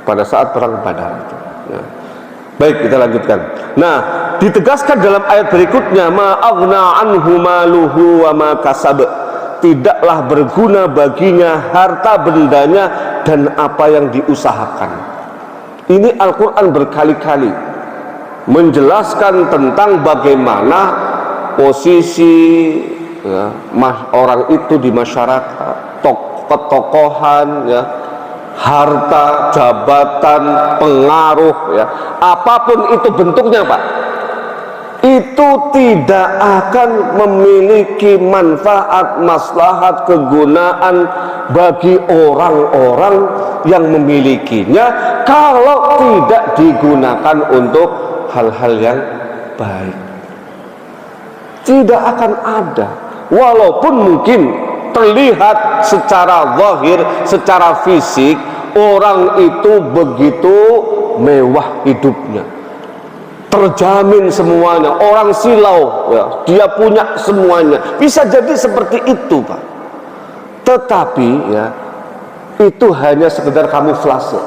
pada saat perang Badar itu, ya. Baik, kita lanjutkan. Nah, ditegaskan dalam ayat berikutnya, ma aghna anhu maluhu wa ma kasab, tidaklah berguna baginya harta bendanya dan apa yang diusahakan. Ini Al-Quran berkali-kali menjelaskan tentang bagaimana posisi, ya, orang itu di masyarakat, ketokohan, ya, harta, jabatan, pengaruh, ya, apapun itu bentuknya, Pak, itu tidak akan memiliki manfaat, maslahat, kegunaan bagi orang-orang yang memilikinya kalau tidak digunakan untuk hal-hal yang baik. Tidak akan ada, walaupun mungkin terlihat secara zahir, secara fisik orang itu begitu mewah hidupnya, terjamin semuanya, orang silau, ya, dia punya semuanya, bisa jadi seperti itu, Pak. Tetapi, ya, itu hanya sekedar kamuflase,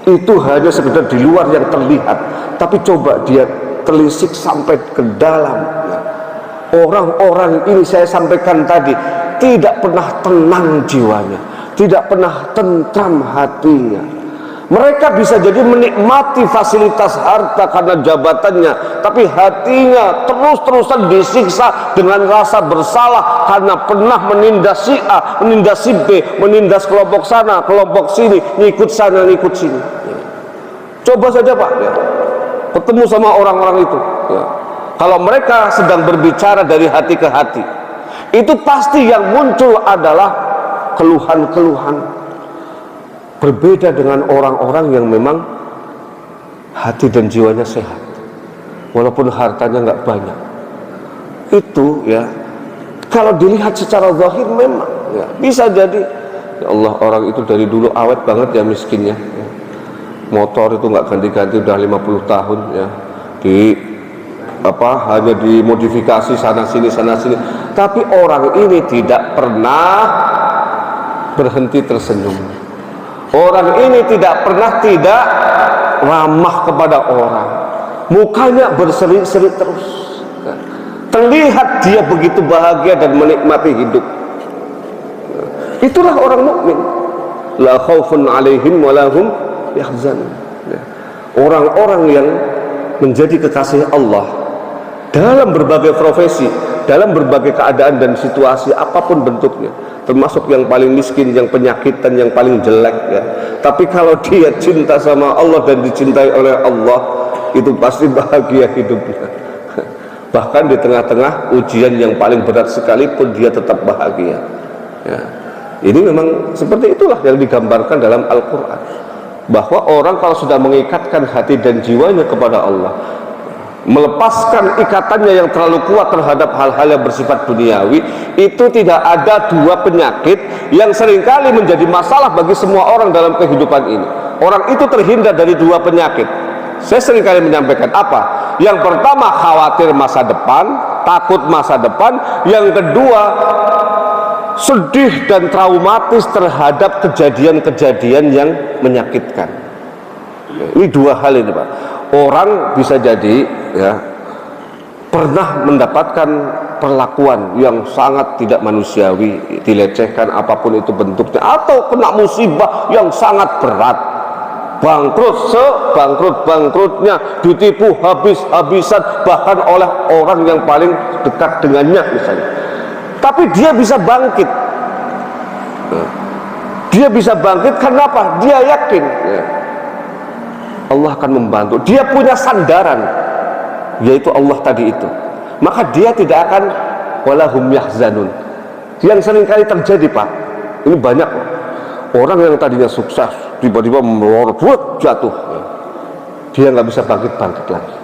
itu hanya sekedar di luar yang terlihat. Tapi coba dia telisik sampai ke dalam, ya. Orang-orang ini saya sampaikan tadi tidak pernah tenang jiwanya, tidak pernah tentram hatinya. Mereka bisa jadi menikmati fasilitas harta karena jabatannya, tapi hatinya terus-terusan disiksa dengan rasa bersalah karena pernah menindas si A, menindas si B, menindas kelompok sana, kelompok sini, ngikut sana, ngikut sini. Coba saja, Pak, ya, ketemu sama orang-orang itu, ya. Kalau mereka sedang berbicara dari hati ke hati, itu pasti yang muncul adalah keluhan-keluhan. Berbeda dengan orang-orang yang memang hati dan jiwanya sehat, walaupun hartanya nggak banyak. Itu, ya, kalau dilihat secara zahir memang, ya, bisa jadi, ya Allah, orang itu dari dulu awet banget ya miskinnya, ya. Motor itu nggak ganti-ganti udah 50 tahun, ya, hanya dimodifikasi sana sini, tapi orang ini tidak pernah berhenti tersenyum. Orang ini tidak pernah tidak ramah kepada orang, mukanya berseri-seri terus, terlihat dia begitu bahagia dan menikmati hidup. Itulah orang mukmin, la khaufun alaihim wa lahum yahzanun. Orang-orang yang menjadi kekasih Allah dalam berbagai profesi, dalam berbagai keadaan dan situasi apapun bentuknya, termasuk yang paling miskin, yang penyakitan, yang paling jelek, ya. Tapi kalau dia cinta sama Allah dan dicintai oleh Allah, itu pasti bahagia hidupnya. Bahkan di tengah-tengah ujian yang paling berat sekalipun dia tetap bahagia, ya. Ini memang seperti itulah yang digambarkan dalam Al-Quran, bahwa orang kalau sudah mengikatkan hati dan jiwanya kepada Allah, melepaskan ikatannya yang terlalu kuat terhadap hal-hal yang bersifat duniawi, itu tidak ada dua penyakit yang seringkali menjadi masalah bagi semua orang dalam kehidupan ini. Orang itu terhindar dari dua penyakit. Saya seringkali menyampaikan apa? Yang pertama, khawatir masa depan, takut masa depan. Yang kedua, sedih dan traumatis terhadap kejadian-kejadian yang menyakitkan. Ini dua hal ini, Pak. Orang bisa jadi, ya, pernah mendapatkan perlakuan yang sangat tidak manusiawi, dilecehkan apapun itu bentuknya, atau kena musibah yang sangat berat, bangkrut sebangkrut-bangkrutnya, ditipu habis-habisan bahkan oleh orang yang paling dekat dengannya misalnya. Tapi dia bisa bangkit. Dia bisa bangkit karena apa? Dia yakin, ya, Allah akan membantu. Dia punya sandaran, yaitu Allah tadi itu. Maka dia tidak akan walahum yahzanun. Yang seringkali terjadi, Pak, ini banyak orang yang tadinya sukses tiba-tiba melorot jatuh, dia nggak bisa bangkit lagi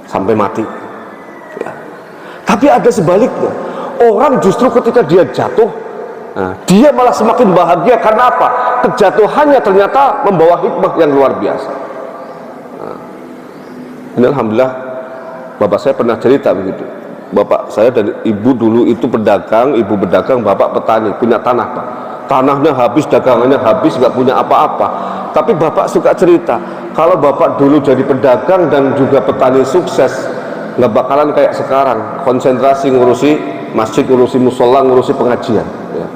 sampai mati, ya. Tapi ada sebaliknya, orang justru ketika dia jatuh, nah, dia malah semakin bahagia. Karena apa? Kejatuhannya ternyata membawa hikmah yang luar biasa. Nah, Ini alhamdulillah bapak saya pernah cerita begitu. Bapak saya dan ibu dulu itu pedagang, ibu pedagang, bapak petani, punya tanah Pak. Tanahnya habis, dagangannya habis, nggak punya apa-apa. Tapi bapak suka cerita, kalau bapak dulu jadi pedagang dan juga petani sukses, nggak bakalan kayak sekarang, konsentrasi ngurusi masjid, ngurusi musola, ngurusi pengajian. Ya.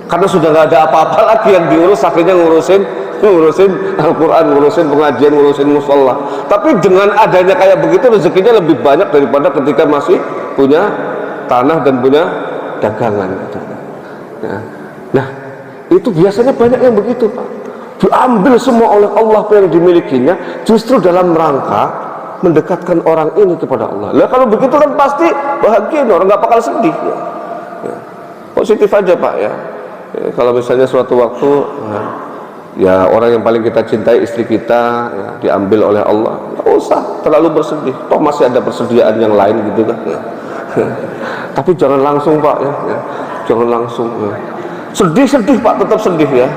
Karena sudah nggak ada apa-apa lagi yang diurus, akhirnya ngurusin Al-Quran, ngurusin pengajian, ngurusin musola. Tapi dengan adanya kayak begitu, rezekinya lebih banyak daripada ketika masih punya tanah dan punya dagangan. Ya. Nah, itu biasanya banyak yang begitu Pak, diambil semua oleh Allah apa yang dimilikinya, justru dalam rangka mendekatkan orang ini kepada Allah. Lah kalau begitu kan pasti bahagia, orang nggak bakal sedih ya. Ya. Positif aja Pak ya. Ya, kalau misalnya suatu waktu ya orang yang paling kita cintai, istri kita ya, diambil oleh Allah, nggak usah terlalu bersedih, toh masih ada persediaan yang lain gitu kan ya. Tapi jangan langsung Pak ya, ya. Jangan langsung ya. Sedih Pak, tetap sedih ya,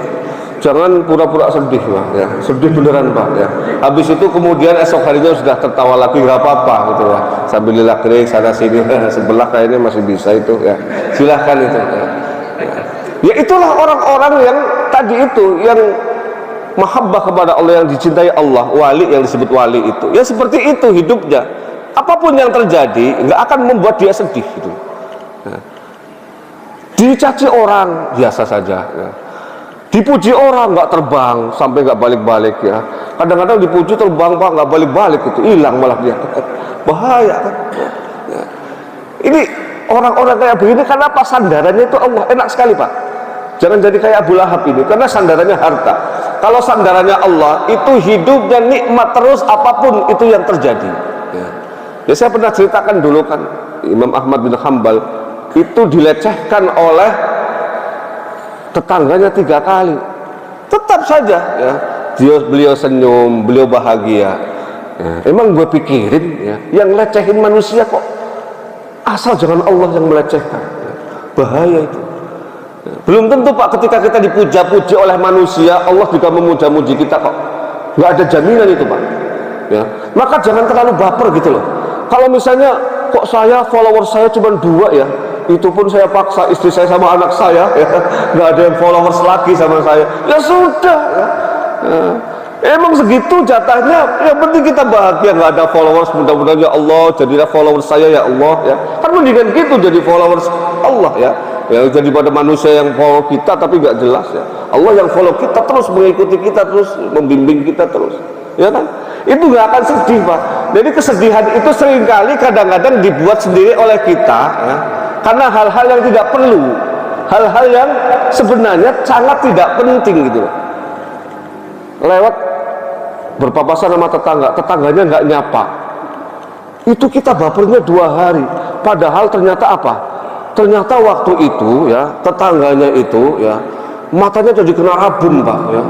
jangan pura-pura sedih Pak ya. Sedih beneran Pak ya. Habis itu kemudian esok harinya sudah tertawa lagi, nggak apa-apa gitu ya, sambil lilak kering sana sini sebelah kayaknya masih bisa itu ya, silahkan itu ya. Ya itulah orang-orang yang tadi itu, yang mahabbah kepada Allah, yang dicintai Allah, wali, yang disebut wali itu ya seperti itu hidupnya. Apapun yang terjadi nggak akan membuat dia sedih gitu. Ya. Dicaci orang biasa saja ya. Dipuji orang nggak terbang sampai nggak balik-balik ya. Kadang-kadang dipuji terbang Pak, nggak balik-balik itu, hilang malah dia. Bahaya kan ya. Ini orang-orang kayak begini karena apa? Sandarannya itu Allah, enak sekali Pak. Jangan jadi kayak Abu Lahab ini, karena sandarannya harta. Kalau sandarannya Allah, itu hidup dan nikmat terus apapun itu yang terjadi ya. Ya saya pernah ceritakan dulu kan, Imam Ahmad bin Hanbal itu dilecehkan oleh tetangganya 3 kali, tetap saja ya beliau senyum, beliau bahagia ya. Emang gue pikirin ya, yang lecehin manusia kok asal jangan Allah yang melecehkan ya. Bahaya itu ya. Belum tentu Pak ketika kita dipuja-puji oleh manusia, Allah juga memuja-muji kita kok, nggak ada jaminan itu Pak ya. Maka jangan terlalu baper gitu loh. Kalau misalnya kok followers saya cuma 2 ya, itu pun saya paksa istri saya sama anak saya ya, nggak ada yang followers lagi sama saya, ya sudah ya. Emang segitu jatahnya, yang penting kita bahagia, nggak ada followers, mudah-mudahan ya Allah jadilah followers saya ya Allah ya, kan mendingan gitu jadi followers Allah ya, ya daripada manusia yang follow kita tapi nggak jelas ya. Allah yang follow kita terus, mengikuti kita terus, membimbing kita terus ya kan, itu nggak akan sedih Pak. Jadi kesedihan itu seringkali kadang-kadang dibuat sendiri oleh kita ya, karena hal-hal yang tidak perlu, hal-hal yang sebenarnya sangat tidak penting gitu loh. Lewat berpapasan sama tetangganya nggak nyapa, itu kita bapernya 2 hari, padahal ternyata apa? Ternyata waktu itu ya tetangganya itu ya matanya jadi kena rabun Pak ya,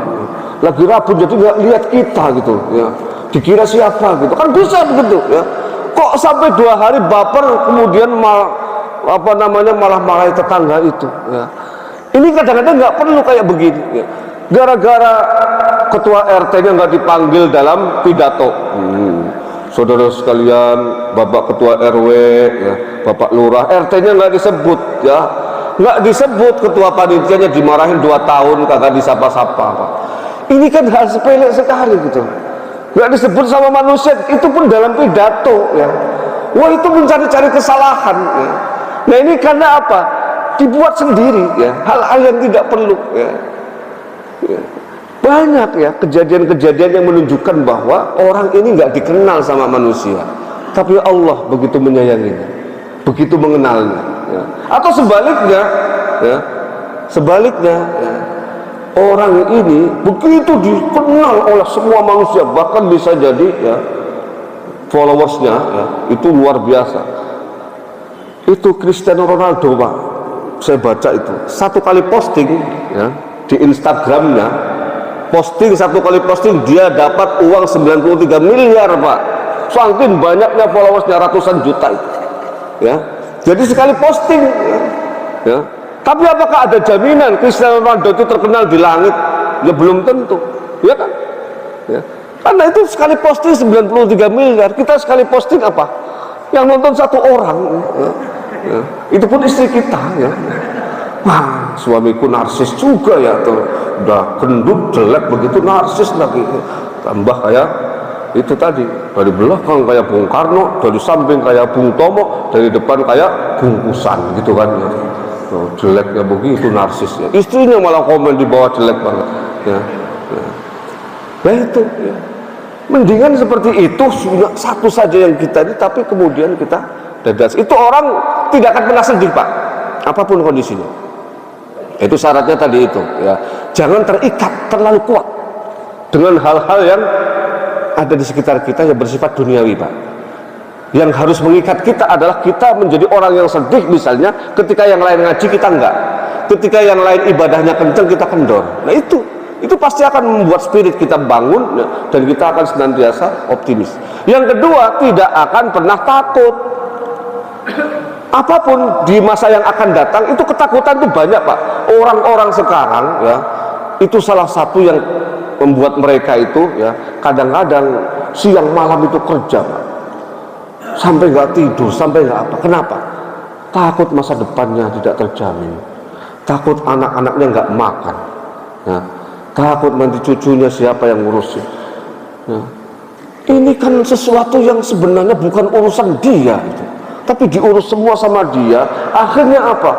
lagi rabun jadi nggak lihat kita gitu ya, dikira siapa gitu kan, bisa begitu ya. Kok sampai 2 hari baper kemudian malah marahi tetangga itu ya. Ini kadang-kadang nggak perlu kayak begini ya. Gara-gara ketua RT-nya nggak dipanggil dalam pidato, saudara sekalian, bapak ketua RW ya, bapak lurah, RT-nya nggak disebut ya, nggak disebut, ketua panitianya dimarahin 2 tahun kagak disapa-sapa Pak. Ini kan hal sepele sekali gitu, nggak disebut sama manusia, itu pun dalam pidato ya. Wah itu mencari-cari kesalahan ya. Nah ini karena apa? Dibuat sendiri ya, hal-hal yang tidak perlu ya. Ya. Banyak ya kejadian-kejadian yang menunjukkan bahwa orang ini nggak dikenal sama manusia, tapi Allah begitu menyayanginya, begitu mengenalnya ya. Atau sebaliknya ya, ya, orang ini begitu dikenal oleh semua manusia, bahkan bisa jadi ya followersnya ya, itu luar biasa. Itu Cristiano Ronaldo Pak, saya baca itu 1 kali posting ya di Instagramnya, posting 1 kali posting dia dapat uang 93 miliar Pak, saking banyaknya followersnya, ratusan juta itu ya. Jadi sekali posting ya. Tapi apakah ada jaminan Cristiano Ronaldo itu terkenal di langit? Ya belum tentu ya kan ya. Karena itu sekali posting 93 miliar, kita sekali posting apa? Yang nonton 1 orang, ya. Itu pun istri kita, ya. Wah, suamiku narsis juga ya, tuh udah gendut jelek begitu narsis lagi, tambah kayak itu tadi, dari belakang kayak Bung Karno, dari samping kayak Bung Tomo, dari depan kayak bungkusan gitu kan ya. Tuh, jeleknya begitu narsisnya, istrinya malah komen di bawah jelek banget ya. Nah itu ya. Mendingan seperti itu, satu saja yang kita ini, tapi kemudian kita dadas. Itu orang tidak akan pernah sedih, Pak, apapun kondisinya. Itu syaratnya tadi itu ya. Jangan terikat terlalu kuat dengan hal-hal yang ada di sekitar kita yang bersifat duniawi, Pak. Yang harus mengikat kita adalah kita menjadi orang yang sedih misalnya ketika yang lain ngaji kita enggak, ketika yang lain ibadahnya kenceng kita kendor. Nah itu pasti akan membuat spirit kita bangun ya, dan kita akan senantiasa optimis. Yang kedua, tidak akan pernah takut. Apapun di masa yang akan datang, itu ketakutan itu banyak, Pak. Orang-orang sekarang ya, itu salah satu yang membuat mereka itu ya, kadang-kadang siang malam itu kerja, Pak. Sampai nggak tidur, sampai nggak apa. Kenapa? Takut masa depannya tidak terjamin. Takut anak-anaknya nggak makan. Ya. Takut nanti cucunya siapa yang ngurusin. Ya. Ini kan sesuatu yang sebenarnya bukan urusan dia itu, tapi diurus semua sama dia. Akhirnya apa?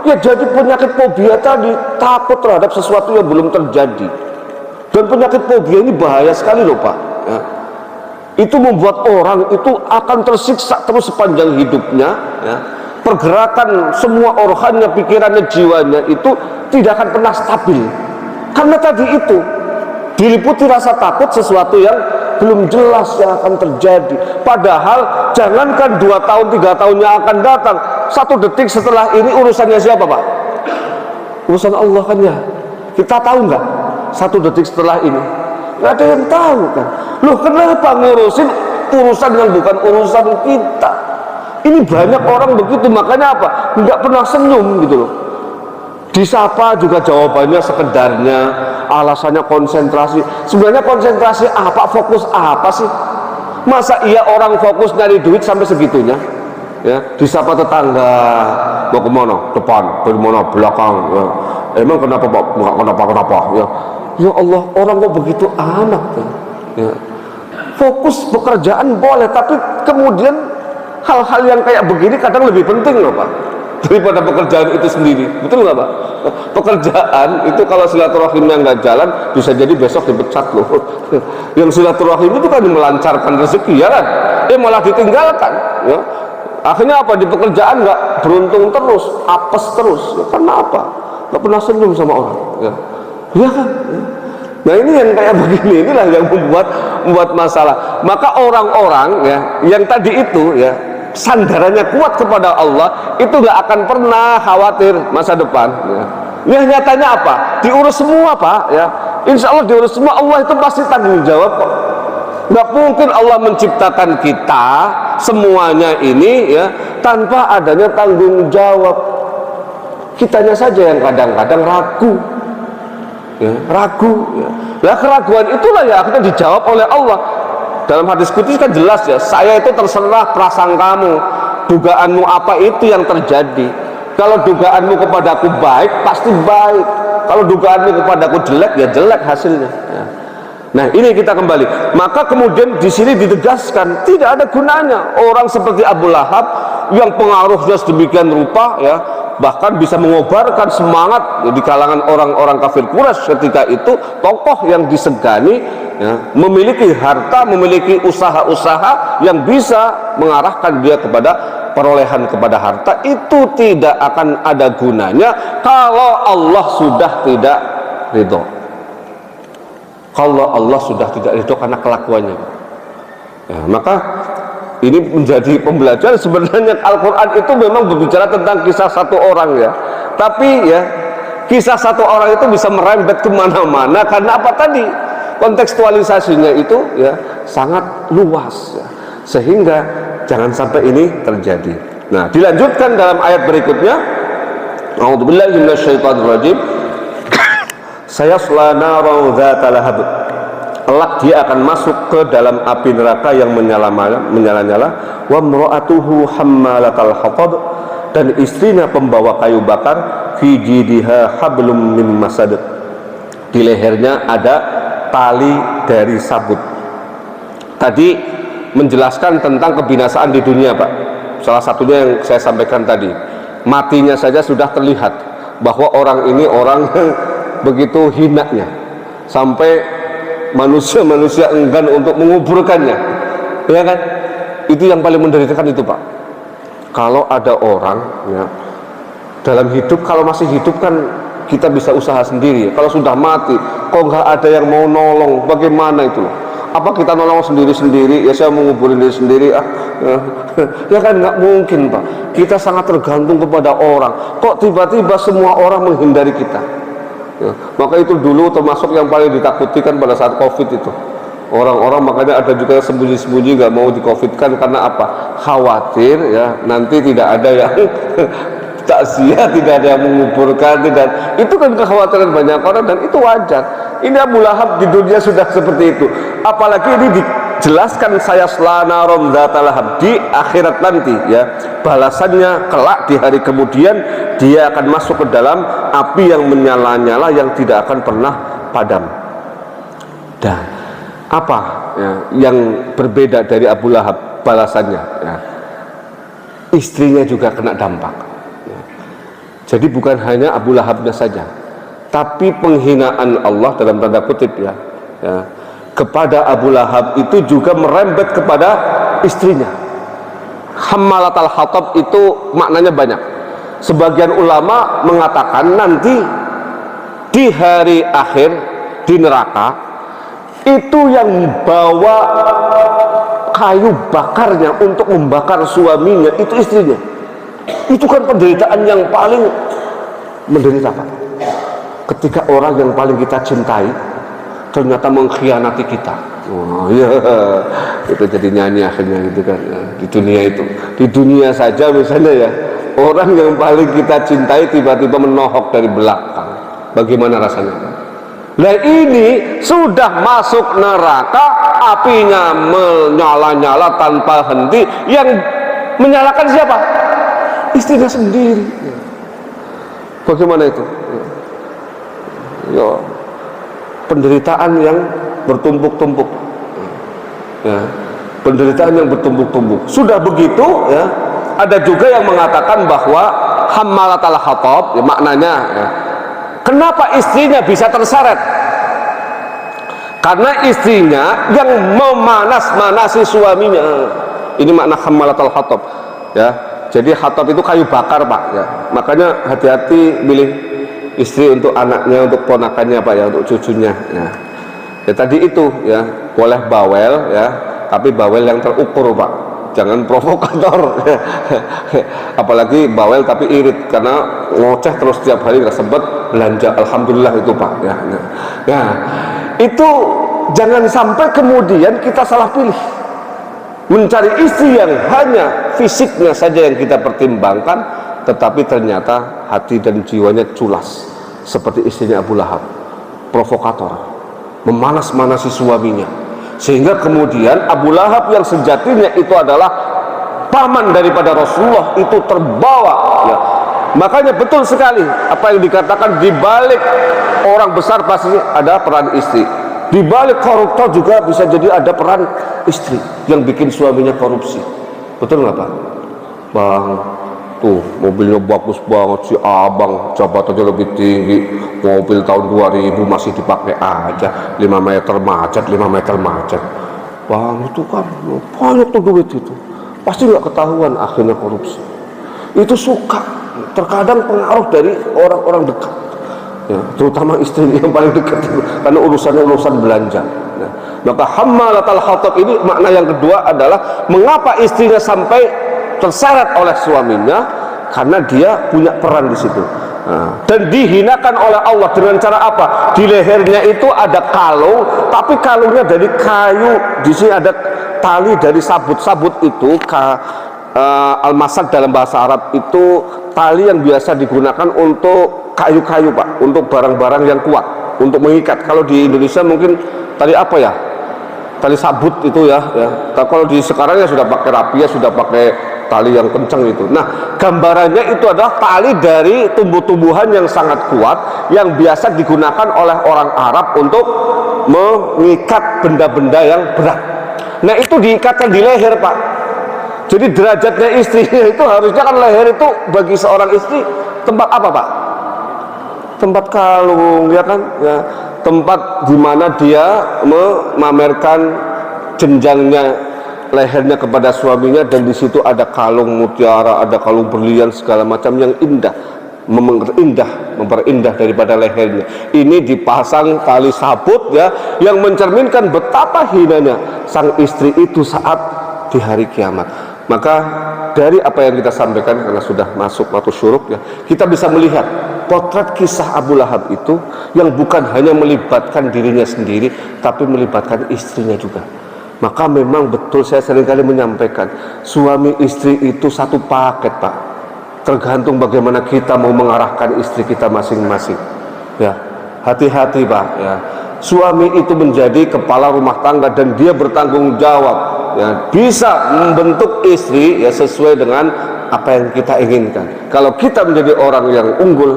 Ya jadi penyakit fobia tadi, takut terhadap sesuatu yang belum terjadi. Dan penyakit fobia ini bahaya sekali loh, Pak ya. Itu membuat orang itu akan tersiksa terus sepanjang hidupnya ya. Pergerakan semua organnya, pikirannya, jiwanya itu tidak akan pernah stabil. Karena tadi itu diliputi rasa takut sesuatu yang belum jelas yang akan terjadi. Padahal jangankan 2 tahun 3 tahun yang akan datang, 1 detik setelah ini urusannya siapa, Pak? Urusan Allah kan ya. Kita tahu nggak 1 detik setelah ini? Nggak ada yang tahu kan. Loh kenapa ngurusin urusan yang bukan urusan kita? Ini banyak orang begitu, makanya apa? Nggak pernah senyum gitu loh. Disapa juga jawabannya sekedarnya, alasannya konsentrasi. Sebenarnya konsentrasi apa, fokus apa sih? Masa iya orang fokus nyari duit sampai segitunya? Ya, disapa tetangga, mau kemana? Depan, dari mana? Belakang. Ya. Emang kenapa, Pak? Nggak kenapa? Ya. Ya Allah, orang kok begitu amat kan? Ya. Fokus pekerjaan boleh, tapi kemudian hal-hal yang kayak begini kadang lebih penting loh, Pak, daripada pekerjaan itu sendiri. Betul nggak, Pak? Pekerjaan itu kalau silaturahimnya nggak jalan, bisa jadi besok dipecat loh. Yang silaturahim itu kan melancarkan rezeki ya kan, malah ditinggalkan ya. Akhirnya apa? Di pekerjaan nggak beruntung terus, apes terus ya. Karena apa? Nggak pernah senyum sama orang ya. Ya kan ya. Nah ini yang kayak begini, inilah yang membuat masalah. Maka orang-orang ya yang tadi itu ya, sandarannya kuat kepada Allah, itu gak akan pernah khawatir masa depan ya. Ya nyatanya apa? Diurus semua, Pak ya. Insya Allah diurus semua. Allah itu pasti tanggung jawab kok. Gak mungkin Allah menciptakan kita semuanya ini ya tanpa adanya tanggung jawab. Kitanya saja yang kadang-kadang ragu ya, ragu ya. Nah keraguan itulah yang akhirnya dijawab oleh Allah. Dalam hadis qudsi kan jelas ya, saya itu terserah prasangkamu, dugaanmu apa itu yang terjadi. Kalau dugaanmu kepadaku baik, pasti baik. Kalau dugaanmu kepadaku jelek, ya jelek hasilnya ya. Nah ini kita kembali. Maka kemudian di sini ditegaskan tidak ada gunanya orang seperti Abu Lahab yang pengaruhnya sedemikian rupa ya, bahkan bisa mengobarkan semangat di kalangan orang-orang kafir Quraisy ketika itu, tokoh yang disegani ya, memiliki harta, memiliki usaha-usaha yang bisa mengarahkan dia kepada perolehan kepada harta, itu tidak akan ada gunanya kalau Allah sudah tidak ridho. Kalau Allah sudah tidak ridho karena kelakuannya ya, maka ini menjadi pembelajaran. Sebenarnya Al-Quran itu memang berbicara tentang kisah satu orang ya, tapi ya kisah satu orang itu bisa merembet kemana-mana. Karena apa tadi? Kontekstualisasinya itu ya sangat luas ya. Sehingga jangan sampai ini terjadi. Nah dilanjutkan dalam ayat berikutnya, A'udzubillahi minasyaitonirrajim, sayasla naran dzata lahab. kelak dia akan masuk ke dalam api neraka yang menyala-nyala. Wa imra'atuhu hammalatal hatab, dan istrinya pembawa kayu bakar. Fi jidha hablum min masad, di lehernya ada tali dari sabut. Tadi menjelaskan tentang kebinasaan di dunia, Pak. Salah satunya yang saya sampaikan tadi, matinya saja sudah terlihat bahwa orang ini orang begitu hinanya sampai manusia-manusia enggan untuk menguburkannya, ya kan? Itu yang paling menderitakan itu, Pak. Kalau ada orang ya, dalam hidup, kalau masih hidup kan kita bisa usaha sendiri. Kalau sudah mati, kok nggak ada yang mau nolong, bagaimana itu? Apa kita nolong sendiri-sendiri? Ya saya menguburin diri sendiri, ya kan nggak mungkin, Pak. Kita sangat tergantung kepada orang. Kok tiba-tiba semua orang menghindari kita? Ya, maka itu dulu termasuk yang paling ditakuti kan pada saat COVID itu. Orang-orang makanya ada juga yang sembunyi-sembunyi nggak mau di-COVID-kan karena apa? Khawatir ya nanti tidak ada yang takziah, tidak ada yang menguburkan, tidak. Itu kan kekhawatiran banyak orang dan itu wajar. Ini Abu Lahab di dunia sudah seperti itu. Apalagi ini dijelaskan saya selana romzatal lahab di akhirat nanti ya. Balasannya kelak di hari kemudian dia akan masuk ke dalam api yang menyala-nyala yang tidak akan pernah padam. Dan apa ya, yang berbeda dari Abu Lahab balasannya ya? Istrinya juga kena dampak ya. Jadi bukan hanya Abu Lahabnya saja, tapi penghinaan Allah dalam tanda kutip ya, kepada Abu Lahab itu juga merembet kepada istrinya. Hammalatal hatab itu maknanya banyak. Sebagian ulama mengatakan nanti di hari akhir di neraka itu yang bawa kayu bakarnya untuk membakar suaminya itu istrinya. Itu kan penderitaan yang paling menderita, Pak. Ketika orang yang paling kita cintai ternyata mengkhianati kita. Oh iya, itu jadi nyanyi akhirnya gitu kan. Di dunia itu, di dunia saja misalnya ya, orang yang paling kita cintai tiba-tiba menohok dari belakang. Bagaimana rasanya? Nah ini sudah masuk neraka, apinya menyala-nyala tanpa henti. Yang menyalakan siapa? Istrinya sendiri. Bagaimana itu? Ya, penderitaan yang bertumpuk-tumpuk. Ya, penderitaan yang bertumpuk-tumpuk. Sudah begitu, ya, ada juga yang mengatakan bahwa hammalatal hatab, ya, maknanya, ya, kenapa istrinya bisa terseret? Karena istrinya yang memanas-manasi suaminya. Ini makna hammalatal hatab. Ya, jadi hatab itu kayu bakar, Pak. Ya, makanya hati-hati milih istri untuk anaknya, untuk ponakannya, Pak, ya, untuk cucunya. Ya, ya tadi itu, ya, boleh bawel, ya, tapi bawel yang terukur, Pak. Jangan provokator. Apalagi bawel tapi irit karena ngoceh terus setiap hari nggak sempat belanja. Alhamdulillah itu, Pak. Ya, nah, itu jangan sampai kemudian kita salah pilih mencari istri yang hanya fisiknya saja yang kita pertimbangkan, tetapi ternyata hati dan jiwanya culas seperti istrinya Abu Lahab, provokator, memanas-manasi suaminya, sehingga kemudian Abu Lahab yang sejatinya itu adalah paman daripada Rasulullah itu terbawa ya. Makanya betul sekali apa yang dikatakan, di balik orang besar pasti ada peran istri, di balik koruptor juga bisa jadi ada peran istri yang bikin suaminya korupsi. Betul nggak, Pak? Bang, tuh mobilnya bagus banget si abang, jabatannya lebih tinggi, mobil tahun 2000 masih dipakai aja, 5 meter macet, 5 meter macet. Bang, itu kan banyak tuh duit itu, pasti nggak ketahuan akhirnya korupsi. Itu suka, terkadang pengaruh dari orang-orang dekat ya, terutama istri yang paling dekat itu, karena urusannya urusan belanja. Nah, maka hammalatal hatab ini makna yang kedua adalah mengapa istrinya sampai terseret oleh suaminya, karena dia punya peran di situ. Nah, dan dihinakan oleh Allah dengan cara apa? Di lehernya itu ada kalung, tapi kalungnya dari kayu. Di sini ada tali dari sabut-sabut itu. Al-masad dalam bahasa Arab itu tali yang biasa digunakan untuk kayu-kayu, Pak, untuk barang-barang yang kuat untuk mengikat. Kalau di Indonesia mungkin tali apa ya? Tali sabut itu ya. Tapi kalau di sekarang ya sudah pakai rapia, sudah pakai tali yang kencang itu. Nah, gambarannya itu adalah tali dari tumbuh-tumbuhan yang sangat kuat yang biasa digunakan oleh orang Arab untuk mengikat benda-benda yang berat. Nah, itu diikatkan di leher, Pak. Jadi derajatnya istrinya itu harusnya kan leher itu bagi seorang istri tempat apa, Pak? Tempat kalung, ya kan? Ya, tempat di mana dia memamerkan jenjangnya lehernya kepada suaminya, dan di situ ada kalung mutiara, ada kalung berlian segala macam yang indah, memperindah daripada lehernya. Ini dipasang tali sabut ya, yang mencerminkan betapa hinanya sang istri itu saat di hari kiamat. Maka dari apa yang kita sampaikan, karena sudah masuk waktu syuruk ya, kita bisa melihat potret kisah Abu Lahab itu yang bukan hanya melibatkan dirinya sendiri, tapi melibatkan istrinya juga. Maka memang betul, saya seringkali menyampaikan, suami istri itu satu paket, Pak. Tergantung bagaimana kita mau mengarahkan istri kita masing-masing. Ya, hati-hati, Pak. Ya, suami itu menjadi kepala rumah tangga dan dia bertanggung jawab. Ya, bisa membentuk istri ya sesuai dengan apa yang kita inginkan. Kalau kita menjadi orang yang unggul,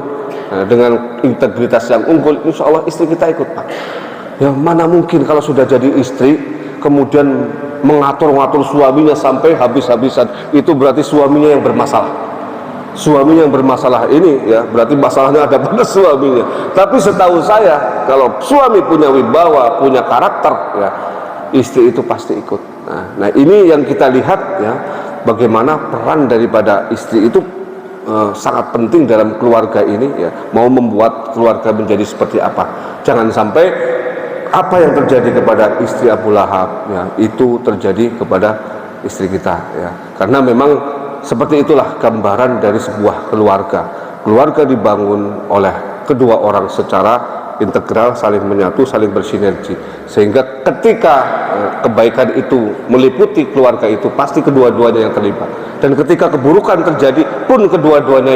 dengan integritas yang unggul, insya Allah istri kita ikut, Pak. Ya, mana mungkin kalau sudah jadi istri kemudian mengatur-ngatur suaminya sampai habis-habisan, itu berarti suaminya yang bermasalah. Suaminya yang bermasalah ini ya berarti masalahnya ada pada suaminya. Tapi setahu saya, kalau suami punya wibawa, punya karakter ya, istri itu pasti ikut. Nah, ini yang kita lihat ya, bagaimana peran daripada istri itu sangat penting dalam keluarga ini ya, mau membuat keluarga menjadi seperti apa. Jangan sampai apa yang terjadi kepada istri Abu Lahab ya, itu terjadi kepada istri kita ya. Karena memang seperti itulah gambaran dari sebuah keluarga. Keluarga dibangun oleh kedua orang secara integral, saling menyatu, saling bersinergi, sehingga ketika kebaikan itu meliputi keluarga itu, pasti kedua-duanya yang terlibat, dan ketika keburukan terjadi pun kedua-duanya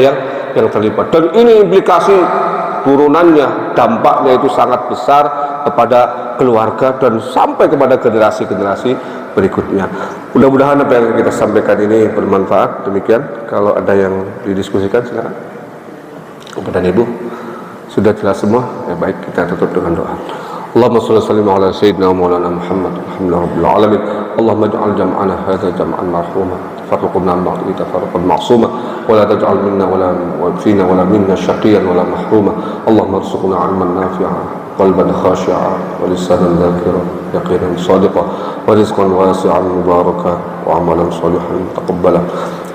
yang terlibat. Dan ini implikasi turunannya, dampaknya itu sangat besar kepada keluarga dan sampai kepada generasi-generasi berikutnya. Mudah-mudahan apa yang kita sampaikan ini bermanfaat. Demikian, kalau ada yang didiskusikan silakan. Kepada Ibu sudah jelas semua ya, baik, kita tutup dengan doa. Allahumma shalli wa sallim ala sayyidina maulana Muhammad alhamdulillahirabbil alamin. Allahumma ij'al jam'ana hadza jam'an marhuma farqna ba'd tafarruqan ma'suma wa la taj'al minna wa la fina wa la minna shaqiyan wa la mahruma. Allahumma arzuqna 'ilman nafi'an qalban khashi'an wa lisanan dhakiran yaqinan sadiqan wa rizqan wasi'an mubarakan wa 'amalan salihan taqabbala.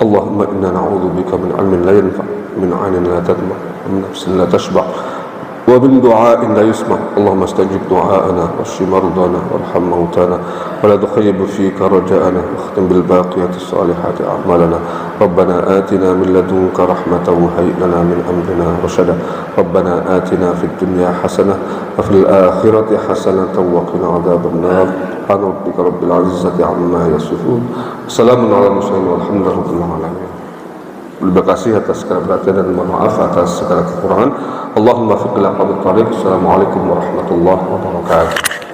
Allahumma inna na'udzu bika min 'ilmin la yanfa' min 'ainin la tadma' min nafsin la tashba' ومن دعاء لا يسمع. اللهم استجب دعاءنا واشف مرضانا وارحم موتانا ولا تخيب فيك رجاءنا واختم بالباقيات الصالحات أعمالنا. ربنا آتنا من لدنك رحمة وهيئ لنا من أمرنا رشدا. ربنا آتنا في الدنيا حسنة وفي الآخرة حسنة وقنا عذاب النار. سبحان ربك رب العزة عما يصفون. سلام على المرسلين والحمد لله رب العالمين. Terima kasih atas segala perhatian dan mohon maaf atas segala kekurangan. Allahumma fiqhil aqwamit thariq. Assalamualaikum warahmatullahi wabarakatuh.